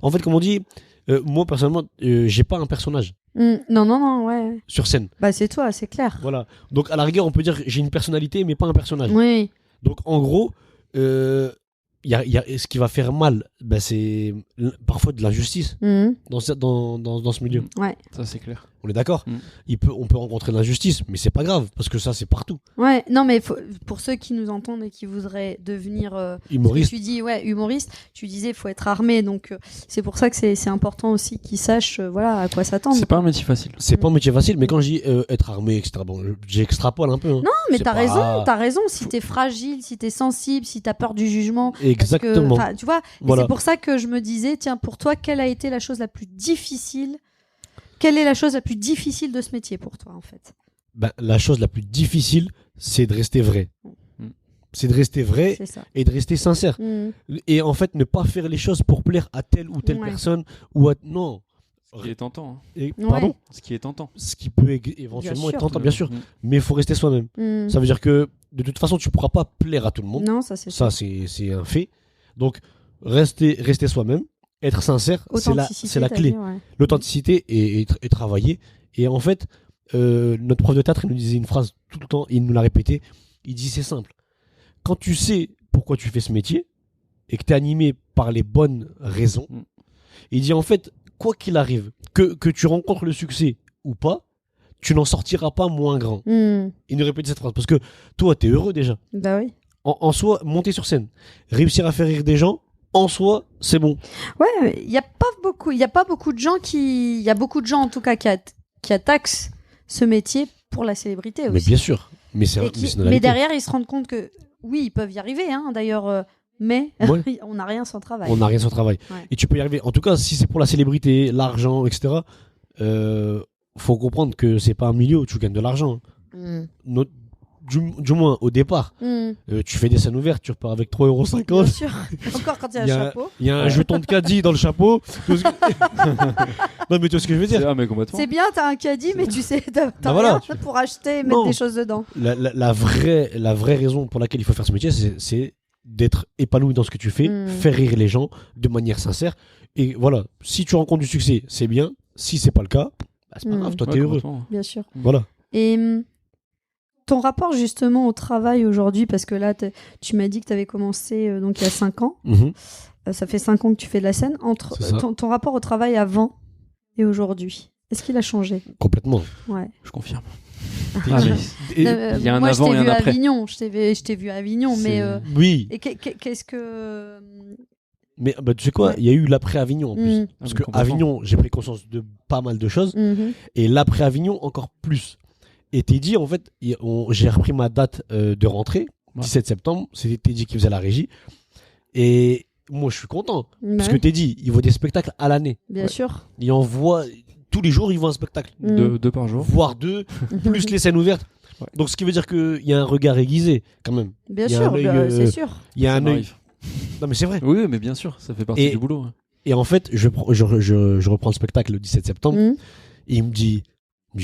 en fait, comme on dit, moi, personnellement, j'ai pas un personnage Mm. Non, ouais. sur scène. Bah, c'est toi, c'est clair. Voilà. Donc, à la rigueur, on peut dire que j'ai une personnalité, mais pas un personnage. Oui. Donc, en gros, ce qui va faire mal, ben, c'est parfois de l'injustice Mm. dans ce milieu. Ouais. ça c'est clair. On est d'accord. Mm. On peut rencontrer de l'injustice, mais c'est pas grave, parce que ça, c'est partout. Ouais, non, mais pour ceux qui nous entendent et qui voudraient devenir Humoriste. tu dis, ouais, humoriste, tu disais, il faut être armé. Donc, c'est pour ça que c'est important aussi qu'ils sachent voilà, à quoi s'attendre. C'est pas un métier facile. C'est pas un métier facile, mais quand je dis être armé, etc., bon, j'extrapole un peu. Hein. Non, mais C'est t'as pas- raison, t'as raison. Si t'es fragile, si t'es sensible, si t'as peur du jugement. parce que, Exactement. enfin, tu vois, et Voilà. c'est pour ça que je me disais, tiens, pour toi, quelle a été la chose la plus difficile? Quelle est la chose la plus difficile de ce métier pour toi, en fait? Ben, la chose la plus difficile, c'est de rester vrai. Mm. C'est de rester vrai C'est ça. et de rester sincère. Mm. Et en fait, ne pas faire les choses pour plaire à telle ou telle Ouais. personne ou à... Non. Ce qui est tentant. Hein. Et, Ouais. pardon. Ce qui est tentant. Ce qui peut éventuellement Bien être sûr. tentant, bien sûr. Mm. Mais il faut rester soi-même. Mm. Ça veut dire que de toute façon, tu pourras pas plaire à tout le monde. Non, ça c'est Ça, c'est un fait. Donc, rester soi-même, être sincère, Authenticité, c'est la t'as clé. dit, ouais. L'authenticité et travailler. Et en fait, notre prof de théâtre, il nous disait une phrase tout le temps, il nous l'a répété. Il dit c'est simple. Quand tu sais pourquoi tu fais ce métier et que tu es animé par les bonnes raisons, Mm. il dit en fait, quoi qu'il arrive, que tu rencontres le succès ou pas, tu n'en sortiras pas moins grand. Mm. Il nous répétait cette phrase parce que toi, tu es heureux déjà. Bah oui. En soi, monter sur scène, réussir à faire rire des gens, en soi, c'est bon. Ouais, il y a pas beaucoup de gens il y a beaucoup de gens en tout cas qui attaquent ce métier pour la célébrité Mais aussi. bien sûr. Mais c'est Et mais qui- c'est une mais réalité. derrière, ils se rendent compte que oui, ils peuvent y arriver, hein, d'ailleurs, mais Ouais. on n'a rien sans travail. On n'a rien sans travail. Ouais. Et tu peux y arriver. En tout cas, si c'est pour la célébrité, l'argent, etc., faut comprendre que c'est pas un milieu où tu gagnes de l'argent. Mm. Du moins, au départ, Mm. tu fais des scènes ouvertes, tu repars avec 3,50 Bien €. sûr. Encore quand il y a Il y un a- chapeau. Il y a un jeton de caddie dans le chapeau. Tu vois ce que- non, mais tu vois ce que je veux dire. Ah, mais complètement. C'est bien, t'as un caddie, mais tu sais, t'as Bah voilà, rien pour acheter et mettre Non. des choses dedans. La vraie raison pour laquelle il faut faire ce métier, c'est d'être épanoui dans ce que tu fais, Mm. faire rire les gens de manière sincère. Et voilà, si tu rencontres du succès, c'est bien. Si c'est pas le cas, bah, c'est pas Mm. grave, toi Ouais, t'es heureux. complètement. Bien sûr. Voilà. Et ton rapport justement au travail aujourd'hui, parce que là, tu m'as dit que tu avais commencé donc il y a 5 ans. Mhm. Ça fait 5 ans que tu fais de la scène. Entre C'est ça. ton rapport au travail avant et aujourd'hui, est-ce qu'il a changé? Complètement. Ouais. Je confirme. Ah, mais Et- il y a un moi, avant je et t'ai un vu à après. Avignon. Je t'ai vu à Avignon, mais C'est- Oui, et qu'est-ce que mais bah, tu sais quoi, Ouais. il y a eu l'après Avignon en plus. Mm. Parce mais que complètement. Avignon, j'ai pris conscience de pas mal de choses. Mhm. Et l'après Avignon, encore plus. Et Teddy, en fait, j'ai repris ma date de rentrée, Ouais. 17 septembre. C'était Teddy qui faisait la régie. Et moi, je suis content. Parce que Ouais, Teddy, il voit des spectacles à l'année. bien sûr. Il en voit tous les jours, il voit un spectacle. Mm. Deux par jour. Voire deux, plus les scènes ouvertes. Ouais. Donc, ce qui veut dire qu'il y a un regard aiguisé, quand même. Bien Il y a sûr, un œil, c'est sûr. Il y a Ça un œil. m'arrive. Non, mais c'est vrai. Oui, mais bien sûr, ça fait partie Et- du boulot. hein. Et en fait, je reprends le spectacle le 17 septembre. Mm. Et il me dit,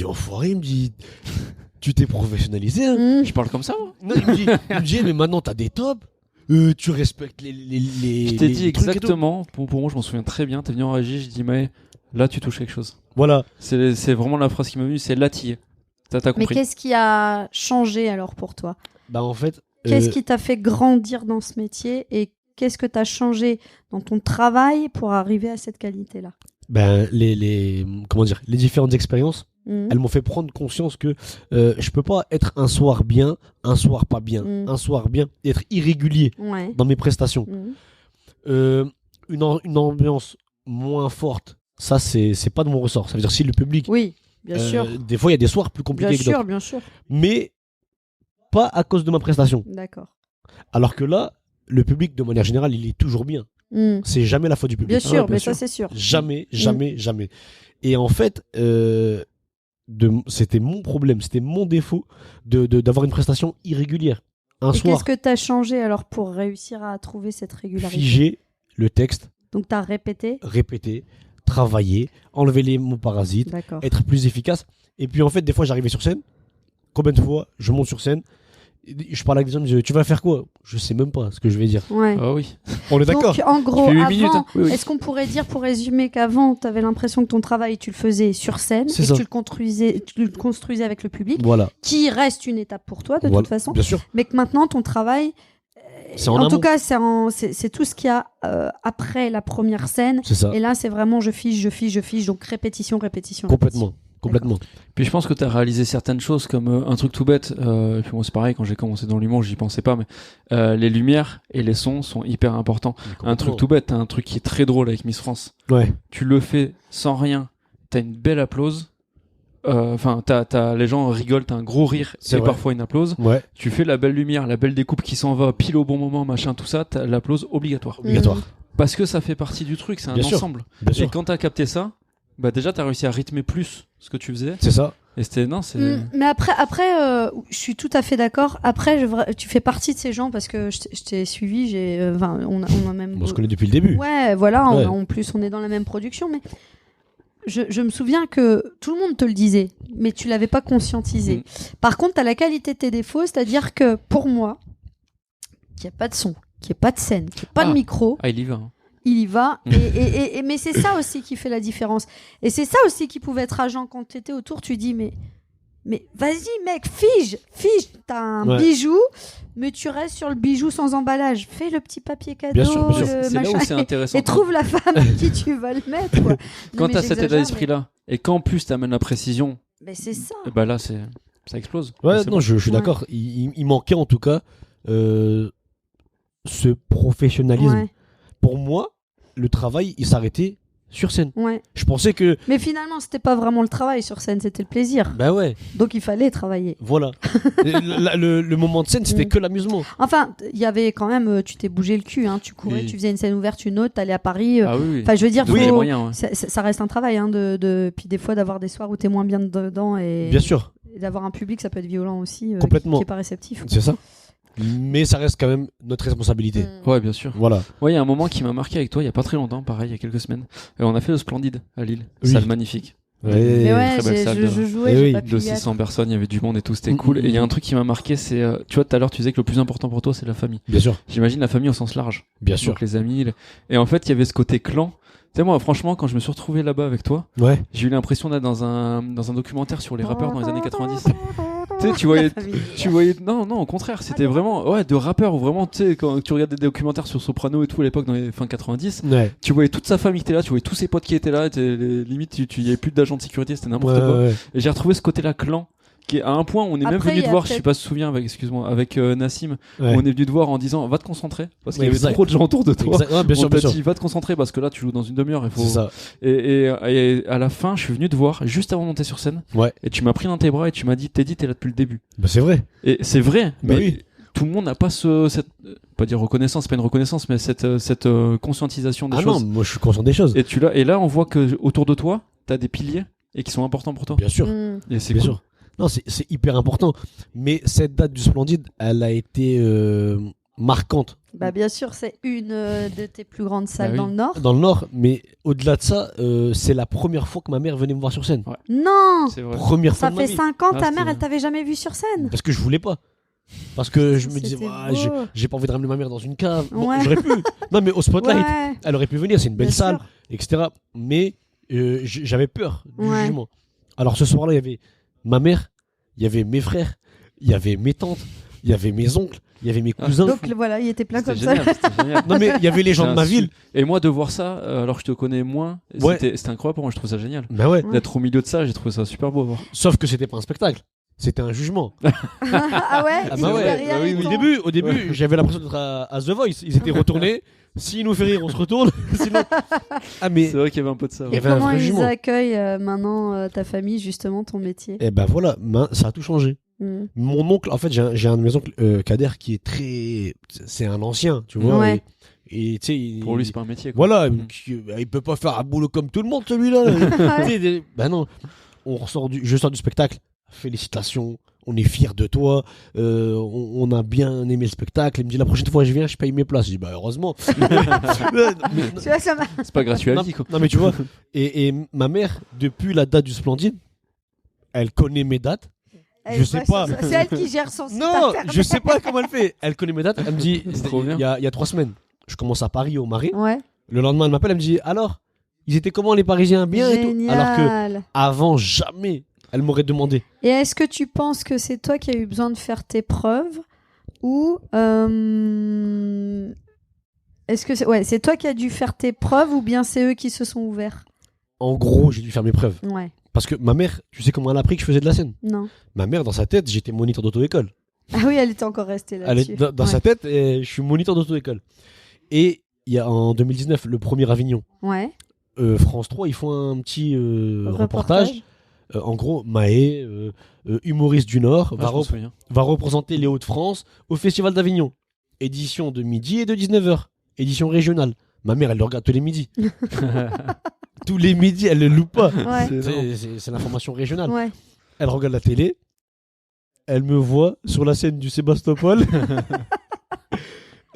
enfoiré, il me dit, tu t'es professionnalisé, hein. Mm. Je parle comme ça, moi. Non, il me dit, mais maintenant t'as des tops, tu respectes les Je t'ai les dit trucs et tout. exactement, pour moi, je m'en souviens très bien. T'es venu en régie, je dis, mais là, tu touches quelque chose. Voilà. C'est vraiment la phrase qui m'a venue, c'est là, t'y es. T'as Mais compris. qu'est-ce qui a changé alors pour toi? Bah en fait, Qu'est-ce qui t'a fait grandir dans ce métier et qu'est-ce que t'as changé dans ton travail pour arriver à cette qualité-là? ben comment dire, les différentes expériences, Mm. elles m'ont fait prendre conscience que je peux pas être un soir bien, un soir pas bien, Mm. un soir bien, et être irrégulier Ouais. dans mes prestations. Mm. Une ambiance moins forte, ça c'est pas de mon ressort. Ça veut dire si le public, Oui, bien sûr. des fois il y a des soirs plus Bien compliqués que d'autres, sûr, bien sûr. mais pas à cause de ma prestation. D'accord. Alors que là, le public de manière générale, il est toujours bien. Mm. C'est jamais la faute du public. Bien sûr, bien mais sûr. ça c'est sûr. Jamais, jamais, jamais. Et en fait, c'était mon problème, c'était mon défaut d'avoir une prestation irrégulière. Un Et soir, qu'est-ce que t'as changé alors pour réussir à trouver cette régularité? figer le texte, Donc t'as répété? répéter, travailler, enlever les mots parasites, D'accord. être plus efficace. Et puis en fait, des fois, j'arrivais sur scène. Combien de fois je monte sur scène, je parle avec des gens, je dis, tu vas faire quoi? Je sais même pas ce que je vais dire. Ouais. Ah oui. On est d'accord? Donc en gros, Tu fais 8 avant, minutes, hein. Oui, oui. est-ce qu'on pourrait dire pour résumer qu'avant, t'avais l'impression que ton travail, tu le faisais sur scène C'est et ça. que tu le construisais avec le public, Voilà. qui reste une étape pour toi de Voilà. toute façon, Bien sûr. mais que maintenant ton travail, C'est en en tout amont. cas, c'est tout ce qu'il y a après la première scène. C'est ça. Et là, c'est vraiment je fiche, donc répétition, répétition. Complètement. Complètement. Puis je pense que tu as réalisé certaines choses comme un truc tout bête. Et puis moi c'est pareil, quand j'ai commencé dans l'humour, j'y pensais pas, mais les lumières et les sons sont hyper importants. Un truc tout bête, t'as un truc qui est très drôle avec Miss France. Ouais. Tu le fais sans rien, t'as une belle applause. Enfin, les gens rigolent, t'as un gros rire C'est et vrai. parfois une applause. Ouais. Tu fais la belle lumière, la belle découpe qui s'en va pile au bon moment, machin, tout ça, t'as l'applause obligatoire. Obligatoire. Parce que ça fait partie du truc, c'est un Bien sûr. ensemble. Bien Et sûr. quand t'as capté ça, bah déjà t'as réussi à rythmer plus ce que tu faisais. C'est ça. Et c'était non, c'est. Mais après, je suis tout à fait d'accord. Après, tu fais partie de ces gens parce que je t'ai suivi. On a même. On se connaît depuis le début. Ouais, voilà. Ouais. En plus, on est dans la même production, mais je me souviens que tout le monde te le disait, mais tu l'avais pas conscientisé. Mm. Par contre, t'as la qualité de tes défauts, c'est-à-dire que pour moi, qu'il n'y a pas de son, qu'il n'y ait pas de scène, qu'il n'y ait pas de micro, Ah, il y va. hein. il y va. Mais c'est ça aussi qui fait la différence. Et c'est ça aussi qui pouvait être agent quand tu étais autour. Tu dis, mais vas-y, mec, fige. T'as un Ouais. bijou, mais tu restes sur le bijou sans emballage. Fais le petit papier cadeau, Bien sûr, bien sûr. le C'est là où machin, c'est intéressant. et trouve la femme à qui tu vas le mettre. Quoi. Quand Non, mais t'as cet état j'exagère, d'esprit-là, et qu'en plus t'amènes la précision, mais c'est ça. et bah là, ça explose. Ouais, C'est non, bon. je suis Ouais. d'accord. Il manquait en tout cas ce professionnalisme. Ouais, Pour moi, le travail, il s'arrêtait sur scène. ouais. Je pensais que. Mais finalement, c'était pas vraiment le travail sur scène, c'était le plaisir. Bah ouais, Donc il fallait travailler. voilà. le moment de scène, c'était Mm. que l'amusement. Enfin, il y avait quand même, tu t'es bougé le cul, hein, tu courais, Oui. tu faisais une scène ouverte, une autre, t'allais à Paris. Ah oui, oui. Enfin, je veux dire, De tous les faut- moyens. Ouais. ça reste un travail, hein, puis des fois d'avoir des soirs où t'es moins bien dedans et, Bien sûr, et d'avoir un public, ça peut être violent aussi, Complètement. qui est pas réceptif. c'est ça. Mais ça reste quand même notre responsabilité. Mm. Ouais, bien sûr. Voilà. Ouais, il y a un moment qui m'a marqué avec toi, il y a pas très longtemps, pareil, il y a quelques semaines. On a fait le Splendide à Lille. Oui. Salle magnifique. Mais ouais, très belle salle de- je jouais, Eh j'ai oui, pas pu De y être. 600 personnes, il y avait du monde et tout, c'était Mm, cool. mm, Et il y a un mm. truc qui m'a marqué, c'est, tu vois, tout à l'heure, tu disais que le plus important pour toi, c'est la famille. Bien sûr, J'imagine la famille au sens large. bien sûr. Donc les amis. Et en fait, il y avait ce côté clan. Tu sais, moi, franchement, quand je me suis retrouvé là-bas avec toi, Ouais. j'ai eu l'impression d'être dans un documentaire sur les rappeurs dans les années 90. Tu sais, La famille. tu voyais, non, au contraire, c'était vraiment, ouais, de rappeurs où vraiment, tu sais, quand tu regardes des documentaires sur Soprano et tout à l'époque dans les fins 90, Ouais. tu voyais toute sa famille qui était là, tu voyais tous ses potes qui étaient là, limite, il y avait plus d'agents de sécurité, c'était n'importe Ouais, quoi. ouais. Et j'ai retrouvé ce côté-là clan qui est à un point où on est même Après, venu il y te a voir, je sais peut-être- pas si tu te souviens, avec Nassim, Ouais. on est venu te voir en disant va te concentrer parce qu'il y Ouais, avait exact. trop de gens autour de toi. Exact. Ouais, bien sûr, On t'a bien sûr. dit va te concentrer parce que là tu joues dans une demi-heure, il faut. C'est ça. Et à la fin, je suis venu te voir juste avant de monter sur scène. Ouais. Et tu m'as pris dans tes bras et tu m'as dit Teddy, t'es là depuis le début. Bah, c'est vrai. Et c'est vrai, Bah mais oui. tout le monde n'a pas cette pas dire reconnaissance, c'est pas une reconnaissance, mais cette conscientisation des Ah choses. non, moi je suis conscient des choses. Et là, on voit que autour de toi, t'as des piliers et qui sont importants pour toi. Bien sûr. Mm. Et c'est Bien cool. sûr. Non, c'est hyper important. Mais cette date du Splendide, elle a été marquante Bah, bien sûr, c'est une de tes plus grandes salles Bah oui. dans le Nord. dans le Nord. Mais au-delà de ça, c'est la première fois que ma mère venait me voir sur scène. Non, C'est vrai. Première fois ça de ma fait vie. 5 ans, Ah, ta c'était- mère, elle t'avait jamais vu sur scène. Parce que je voulais pas. Parce que je me disais, C'était ouais, beau. j'ai pas envie de ramener ma mère dans une cave. Bon, Ouais. j'aurais pu. Non, mais au Spotlight, Ouais, elle aurait pu venir. C'est une belle bien salle, sûr. etc. Mais j'avais peur du Ouais. jugement. Alors ce soir-là, il y avait ma mère, il y avait mes frères, il y avait mes tantes, il y avait mes oncles, il y avait mes cousins. Donc voilà, il était plein C'était comme ça. génial, c'était génial. Non, mais il y avait les gens C'est de un ma su- ville. Et moi, de voir ça, alors que je te connais moins, Ouais. c'était incroyable pour moi, je trouve ça génial. Bah ouais. Ouais. D'être au milieu de ça, j'ai trouvé ça super beau à voir. Sauf que c'était pas un spectacle. C'était un jugement. Ah ouais, Ah ils bah étaient ouais, derrière, bah oui, ils oui. t'ont- Au début, j'avais l'impression d'être à The Voice. Ils étaient retournés. S'ils nous fait rire, on se retourne. Sinon... Ah mais C'est vrai qu'il y avait un peu de ça. Il y ouais. avait un Comment vrai ils jugement. accueillent maintenant ta famille, justement, ton métier? et ben voilà, ça a tout changé. Mm. Mon oncle, en fait, j'ai un de mes oncles, Kader, qui est très, c'est un ancien, tu vois. Ouais. Et tu sais, Pour lui, c'est pas un métier. Quoi. voilà, Mm. il peut pas faire un boulot comme tout le monde, celui-là. Tu sais, ben non, je sors du spectacle. Félicitations, on est fiers de toi. On a bien aimé le spectacle. Il me dit la prochaine fois que je viens, je paye mes places. Je dis bah heureusement. Mais- Tu vois, ça m'a- C'est pas gratuit à non, vie, quoi. non, mais tu vois, et ma mère, depuis la date du Splendide, elle connaît mes dates. Elle Je sais va pas. sur- C'est elle qui gère son site Non, internet. je sais pas comment elle fait. Elle connaît mes dates. Elle me dit, C'est trop bien. il y a 3 semaines, je commence à Paris au Marais. Ouais. Le lendemain, elle m'appelle, elle me dit, alors, ils étaient comment les Parisiens? Bien et tout. Alors que Génial. avant, jamais, elle m'aurait demandé. Et est-ce que tu penses que c'est toi qui as eu besoin de faire tes preuves ou est-ce que c'est toi qui as dû faire tes preuves ou bien c'est eux qui se sont ouverts? En gros, j'ai dû faire mes preuves. Ouais. Parce que ma mère, tu sais comment elle a appris que je faisais de la scène? Non. Ma mère, dans sa tête, j'étais moniteur d'auto-école. Ah oui, elle était encore restée Elle là-dessus. est dans Ouais. sa tête, je suis moniteur d'auto-école. Et il y a en 2019, le premier Avignon. Ouais. France 3, ils font un petit reportage. En gros, Maë, humoriste du Nord, Ah, je me souviens. va représenter les Hauts-de-France au Festival d'Avignon. Édition de midi et de 19h. Édition régionale. Ma mère, elle le regarde tous les midis. Tous les midis, elle le loupe pas. Ouais. C'est énorme. C'est l'information régionale. Ouais. Elle regarde la télé. Elle me voit sur la scène du Sébastopol.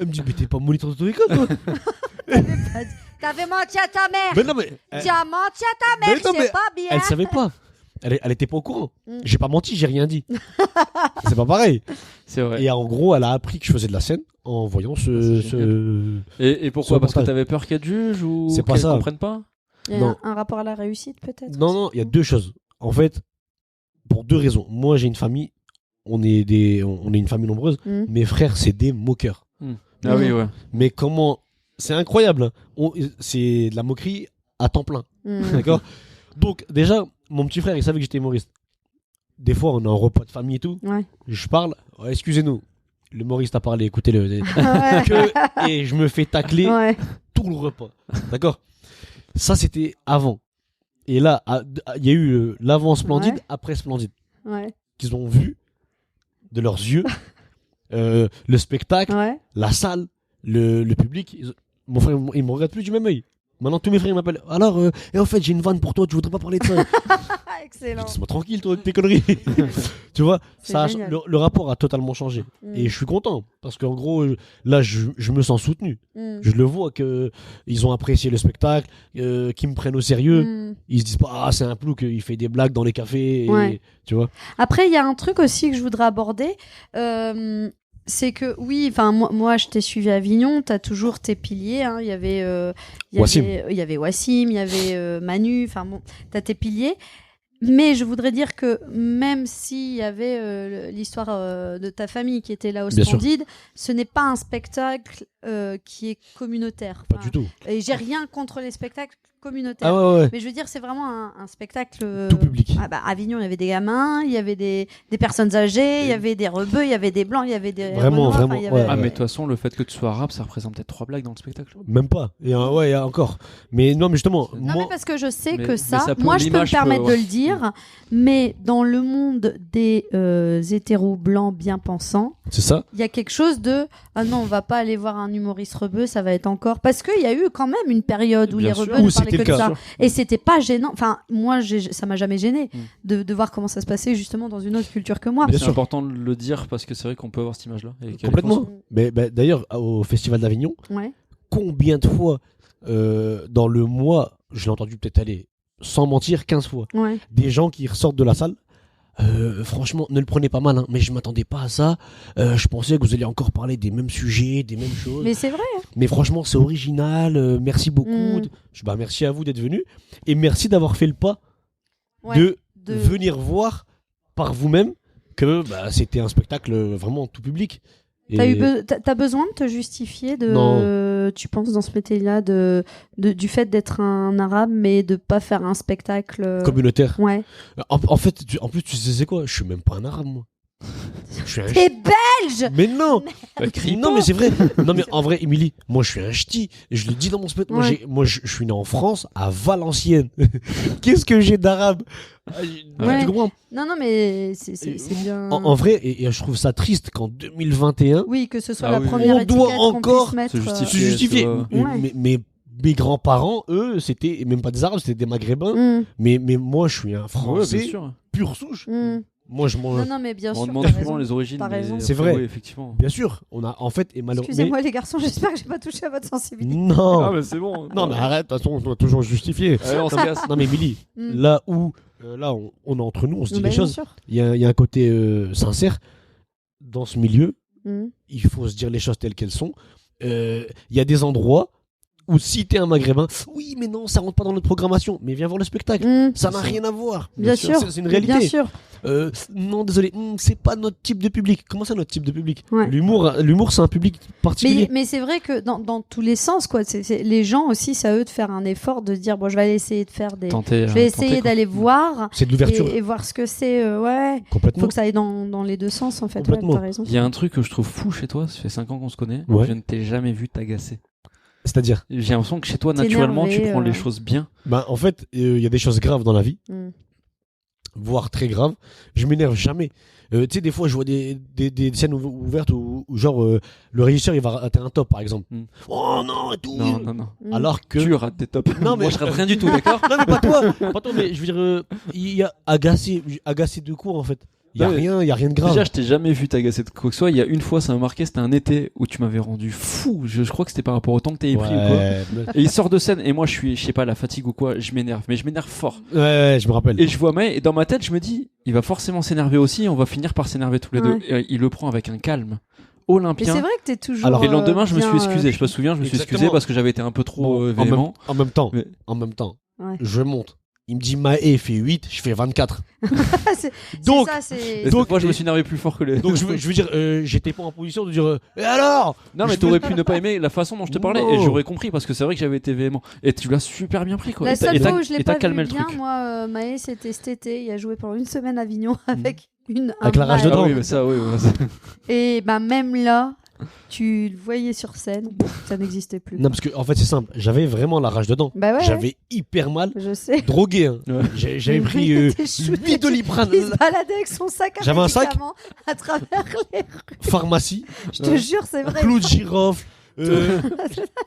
Elle me dit, mais t'es pas moniteur d'auto-école, toi? T'avais menti à ta mère. Mais non, mais Tu as menti à ta mère, Mais non, mais c'est pas bien. elle savait pas. Elle était pas au courant. Mm. J'ai pas menti, j'ai rien dit. C'est pas pareil. C'est vrai. Et en gros, elle a appris que je faisais de la scène en voyant c'est Et pourquoi? Ce Parce que reportage. t'avais peur qu'elle juge ou C'est pas qu'elle ça. comprenne pas? Il y a Non. un rapport à la réussite peut-être. Non, non, il y a 2 choses. En fait, pour 2 raisons. Moi, j'ai une famille. On est une famille nombreuse. Mm. Mes frères, c'est des moqueurs. Ah oui, ouais. Mais comment... C'est incroyable. Hein. C'est de la moquerie à temps plein. Mm. D'accord. Donc, déjà, mon petit frère, il savait que j'étais humoriste. Des fois, on est en repas de famille et tout. Ouais. Je parle. Oh, excusez-nous. L'humoriste a parlé, écoutez-le. Ouais. Et je me fais tacler Ouais. tout le repas. D'accord. Ça, c'était avant. Et là, il y a eu l'avant Splendide, Ouais. après Splendide. Ouais. Qu'ils ont vu de leurs yeux le spectacle, Ouais. la salle, le public. Mon frère, il me regarde plus du même œil. Maintenant, tous mes frères ils m'appellent. Alors, et en fait, j'ai une vanne pour toi, tu voudrais pas parler de ça? Excellent. Laisse-moi tranquille, toi, avec tes conneries. Tu vois, C'est ça génial. le rapport a totalement changé. Mm. Et je suis content. Parce qu'en gros, là, je me sens soutenu. Mm. Je le vois qu'ils ont apprécié le spectacle, qu'ils me prennent au sérieux. Mm. Ils se disent pas, ah, c'est un plouc, il fait des blagues dans les cafés. Ouais. Tu vois. Après, il y a un truc aussi que je voudrais aborder. C'est que oui, enfin moi je t'ai suivi à Avignon, t'as toujours tes piliers. Hein. Il y avait Wassim. il y avait Wassim, il y avait Manu. Enfin bon, t'as tes piliers. Mais je voudrais dire que même s'il y avait l'histoire de ta famille qui était là au Bien sûr. Splendide, ce n'est pas un spectacle qui est communautaire. Pas Enfin, du tout. Et j'ai rien contre les spectacles communautaires. Ah ouais. Mais je veux dire, c'est vraiment un spectacle. Tout public. Ah bah, à Avignon, il y avait des gamins, il y avait des personnes âgées, il y avait des rebeux, il y avait des blancs, il y avait des. Vraiment, Renois, vraiment, il y avait- ouais. Ah, mais de toute façon, le fait que tu sois arabe, ça représente peut-être 3 blagues dans le spectacle. Même pas. Il y a encore. Mais non, mais justement, Non, Non, moi, mais parce que je sais Mais- que mais ça, ça peut- moi je peux me l'image peut- permettre de ouais. le dire, mais dans le monde des hétéros blancs bien pensants, c'est ça. il y a quelque chose de ah non, on va pas aller voir un humoriste rebeu, ça va être encore parce qu'il y a eu quand même une période où Bien les sûr. rebeux Où ne parlaient c'était que le de cas. ça et c'était pas gênant. Enfin, moi ça m'a jamais gêné Mm. de voir comment ça se passait justement dans une autre culture que moi. Bien C'est sûr. important de le dire parce que c'est vrai qu'on peut avoir cette image-là. et qu'elle est Complètement. fausse. Mais d'ailleurs, au Festival d'Avignon, Ouais. combien de fois dans le mois, je l'ai entendu peut-être aller, sans mentir, 15 fois, Ouais. des gens qui ressortent de la salle. Franchement, ne le prenez pas mal, hein, mais je m'attendais pas à ça. Je pensais que vous alliez encore parler des mêmes sujets, des mêmes choses. Mais c'est vrai. Mais franchement, c'est original. Merci beaucoup. Mm. Merci à vous d'être venus. Et merci d'avoir fait le pas Ouais. de De- venir voir par vous-même que c'était un spectacle vraiment tout public. Et T'as besoin de te justifier tu penses dans ce métier-là du fait d'être un arabe mais de pas faire un spectacle communautaire. Ouais. En fait, en plus, tu sais c'est quoi? Je suis même pas un arabe, moi. Je suis un T'es belge. Mais non! Bah, crie Non, pas. mais c'est vrai. Non, mais en vrai, Émilie, moi, je suis un ch'ti. Et je le dis dans mon spectacle. Ouais. Moi, je suis né en France, à Valenciennes. Qu'est-ce que j'ai d'arabe? Ouais. Tu comprends? Non, mais c'est bien. En vrai, et je trouve ça triste qu'en 2021, Oui, que ce soit Ah la oui. première On étiquette doit qu'on encore puisse mettre. se justifier. se justifier. tu vois. Mes grands-parents, eux, c'était même pas des arabes, c'était des maghrébins. Mais moi, je suis un Ouais, français bien sûr. pure souche. Mm. Moi, je mange. Non, mais bien On sûr. demande t'as souvent raison. les origines. T'as mais raison. C'est après, vrai. oui, effectivement. Bien sûr, on a en fait et malheureusement. Excusez-moi les garçons, j'espère que j'ai pas touché à votre sensibilité. Non. Ah, mais c'est bon. Non, mais arrête, de toute façon, on doit toujours justifier. Allez, on se casse. Non, mais Émilie, Mm. là où on est entre nous, on se dit Bah, les bien choses. sûr. Il y a un côté sincère dans ce milieu. Mm. Il faut se dire les choses telles qu'elles sont. Il y a des endroits où si t'es un maghrébin, oui, mais non, ça rentre pas dans notre programmation. Mais viens voir le spectacle. Mm. Ça n'a rien à voir. Bien sûr. C'est une réalité. Bien sûr. Non, désolé, c'est pas notre type de public. Comment ça, notre type de public? Ouais. L'humour, c'est un public particulier. Mais c'est vrai que dans tous les sens, quoi. Les gens aussi, c'est à eux de faire un effort de dire bon, je vais aller essayer de faire des. Tenter, Je vais essayer d'aller voir C'est de l'ouverture. et voir ce que c'est. Ouais. Complètement. Faut que ça aille dans les deux sens en fait. Ouais, Complètement. t'as raison. Il y a un truc que je trouve fou chez toi, ça fait 5 ans qu'on se connaît, Ouais. je ne t'ai jamais vu t'agacer. C'est-à-dire, J'ai l'impression que chez toi, naturellement, tu T'énerver, prends les choses bien. en fait, il y a des choses graves dans la vie, Mm. voire très graves. Je m'énerve jamais. Tu sais, des fois, je vois des scènes ouvertes où genre, le régisseur, il va rater un top, par exemple. Mm. Oh non, et tout. Non, non, non. Mm. Alors que. Tu rates tes tops. Non, mais- Moi, je rate rien du tout, d'accord? Non, mais pas toi. Pas toi, mais je veux dire, il y a agacé de quoi, en fait. Il y a Ouais. rien de grave. Déjà, je t'ai jamais vu t'agacer de quoi que ce soit. Il y a une fois, ça m'a marqué, c'était un été où tu m'avais rendu fou. Je crois que c'était par rapport au temps que t'avais pris ou quoi. Et il sort de scène et moi, je sais pas, la fatigue ou quoi, je m'énerve. Mais je m'énerve fort. Ouais, je me rappelle. Et je vois May, et dans ma tête, je me dis, il va forcément s'énerver aussi, et on va finir par s'énerver tous les Ouais. deux. Et il le prend avec un calme Mais olympien. c'est vrai que t'es toujours. Alors- Et le lendemain, je me suis bien, excusé. Je me souviens, je me suis Exactement. excusé parce que j'avais été un peu trop Bon, véhément. en même temps, Mais- Ouais. je monte. Il me dit Maë fait 8, je fais 24. c'est Donc, ça, c'est. Et Donc- cette fois, je me suis énervé plus fort que les. donc je veux dire, j'étais pas en position de dire et alors Non, mais je t'aurais pu ne pas aimer la façon dont je te parlais, Non. et j'aurais compris parce que c'est vrai que j'avais été véhément. Et tu l'as super bien pris, quoi. La Et t'as- seule et t'as- fois où je l'ai et t'as pas calmé vu le bien, truc. moi, Maë, c'était cet été. Il a joué pendant une semaine à Avignon avec Avec la rage Maë. dedans. Ah oui, mais ça, oui. ouais, Et bah même là, tu le voyais sur scène, ça n'existait plus. Non, parce que en fait, c'est simple. J'avais vraiment la rage dedans. Bah ouais, J'avais hyper mal. je sais. Drogué. Hein. Ouais. J'avais pris Il était chou, 8 Doliprane. Il se baladait avec son sac à J'avais un sac. médicaments à travers les rues. Pharmacie, Je te jure, c'est vrai. clou de girofle.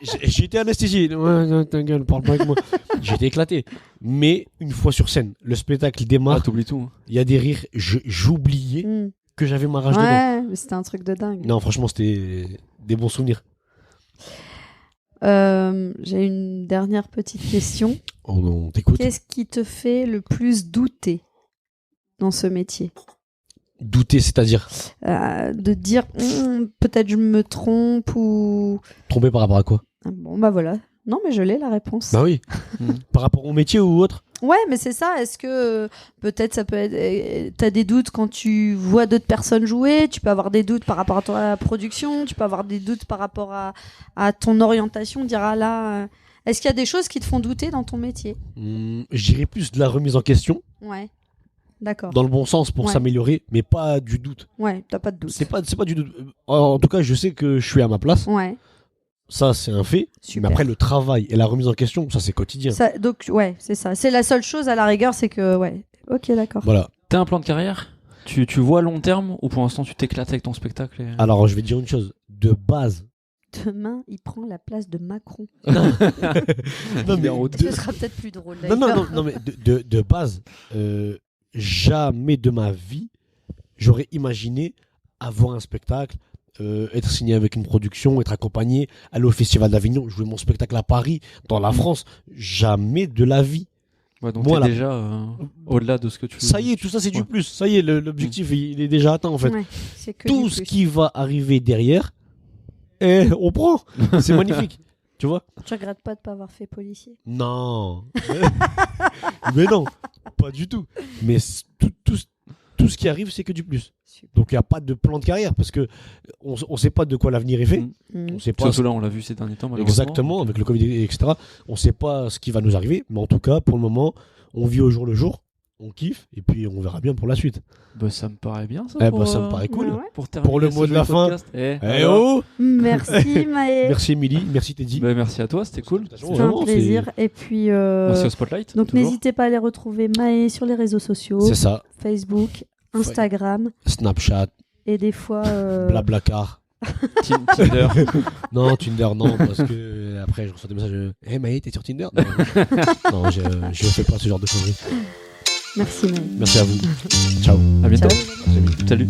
J'étais anesthésié. Ouais, non, ta gueule, parle pas avec moi. J'étais éclaté. Mais une fois sur scène, le spectacle Ah, démarre. t'oublies tout. hein. Il y a des rires. J'oubliais Mm. que j'avais ma rage dedans. Ouais, mais c'était un truc de dingue. Non, franchement, c'était des bons souvenirs. J'ai une dernière petite question. On t'écoute. Qu'est-ce qui te fait le plus douter dans ce métier? Douter, c'est-à-dire De dire peut-être je me trompe ou. tromper par rapport à quoi? Ah, bon, bah voilà. Non, mais je l'ai la réponse. Bah oui. Mm. Par rapport au métier ou autre? Ouais, mais c'est ça. Est-ce que peut-être ça peut être. T'as des doutes quand tu vois d'autres personnes jouer. Tu peux avoir des doutes par rapport à ta production. Tu peux avoir des doutes par rapport à ton orientation. Dire ah là. Est-ce qu'il y a des choses qui te font douter dans ton métier? Je dirais plus de la remise en question, Ouais. D'accord. dans le bon sens pour Ouais. s'améliorer, mais pas du doute. Ouais, t'as pas de doute. C'est pas du doute. En tout cas, je sais que je suis à ma place. Ouais. Ça, c'est un fait. Super. Mais après, le travail et la remise en question, ça, c'est quotidien. Donc ouais, c'est ça. C'est la seule chose à la rigueur, c'est que ouais. Ok, d'accord. Voilà. T'as un plan de carrière? Tu vois à long terme ou pour l'instant tu t'éclates avec ton spectacle Alors, je vais dire une chose. De base. Demain, il prend la place de Macron. Non, mais Ce sera peut-être plus drôle. non, d'ailleurs. non, mais de base, jamais de ma vie, j'aurais imaginé avoir un spectacle, être signé avec une production, être accompagné, aller au Festival d'Avignon, jouer mon spectacle à Paris, dans la France. Jamais de la vie. Ouais, donc Moi, t'es là- déjà au-delà de ce que tu Ça y est, tout ça, c'est du Ouais. plus. Ça y est, l'objectif, il est déjà atteint, en fait. Ouais, c'est que Tout du ce plus. qui va arriver derrière, on prend. C'est magnifique. Tu vois? Tu regrettes pas de pas avoir fait policier? Non. Mais non, pas du tout. Mais tout ce qui arrive, c'est que du plus. Super. Donc il n'y a pas de plan de carrière parce que on sait pas de quoi l'avenir est fait. Mm. On sait pas Surtout là, on l'a vu ces derniers temps, malheureusement. exactement avec le Covid, etc. On sait pas ce qui va nous arriver. Mais en tout cas, pour le moment, on vit au jour le jour. On kiffe et puis on verra bien pour la suite. Bah, ça me paraît bien ça. Eh pour, bah, ça me paraît cool. Ouais, ouais. Pour, terminer Pour le ce mot de joli la fin. podcast. Eh alors, oh Merci Maë. Merci Émilie, merci Teddy. bah, merci à toi, c'était cool. C'était un Vraiment, plaisir. Et puis, Merci au Spotlight. donc toujours. n'hésitez pas à aller retrouver Maë sur les réseaux sociaux, C'est ça. Facebook, Instagram, Snapchat, et des fois. Blablacar. Tinder. Non, Tinder, non, parce que après je reçois des messages. Hey Maë, t'es sur Tinder? Non, non, je fais pas ce genre de conneries. Merci Maë. Merci à vous. Ciao. À bientôt. Ciao. Salut.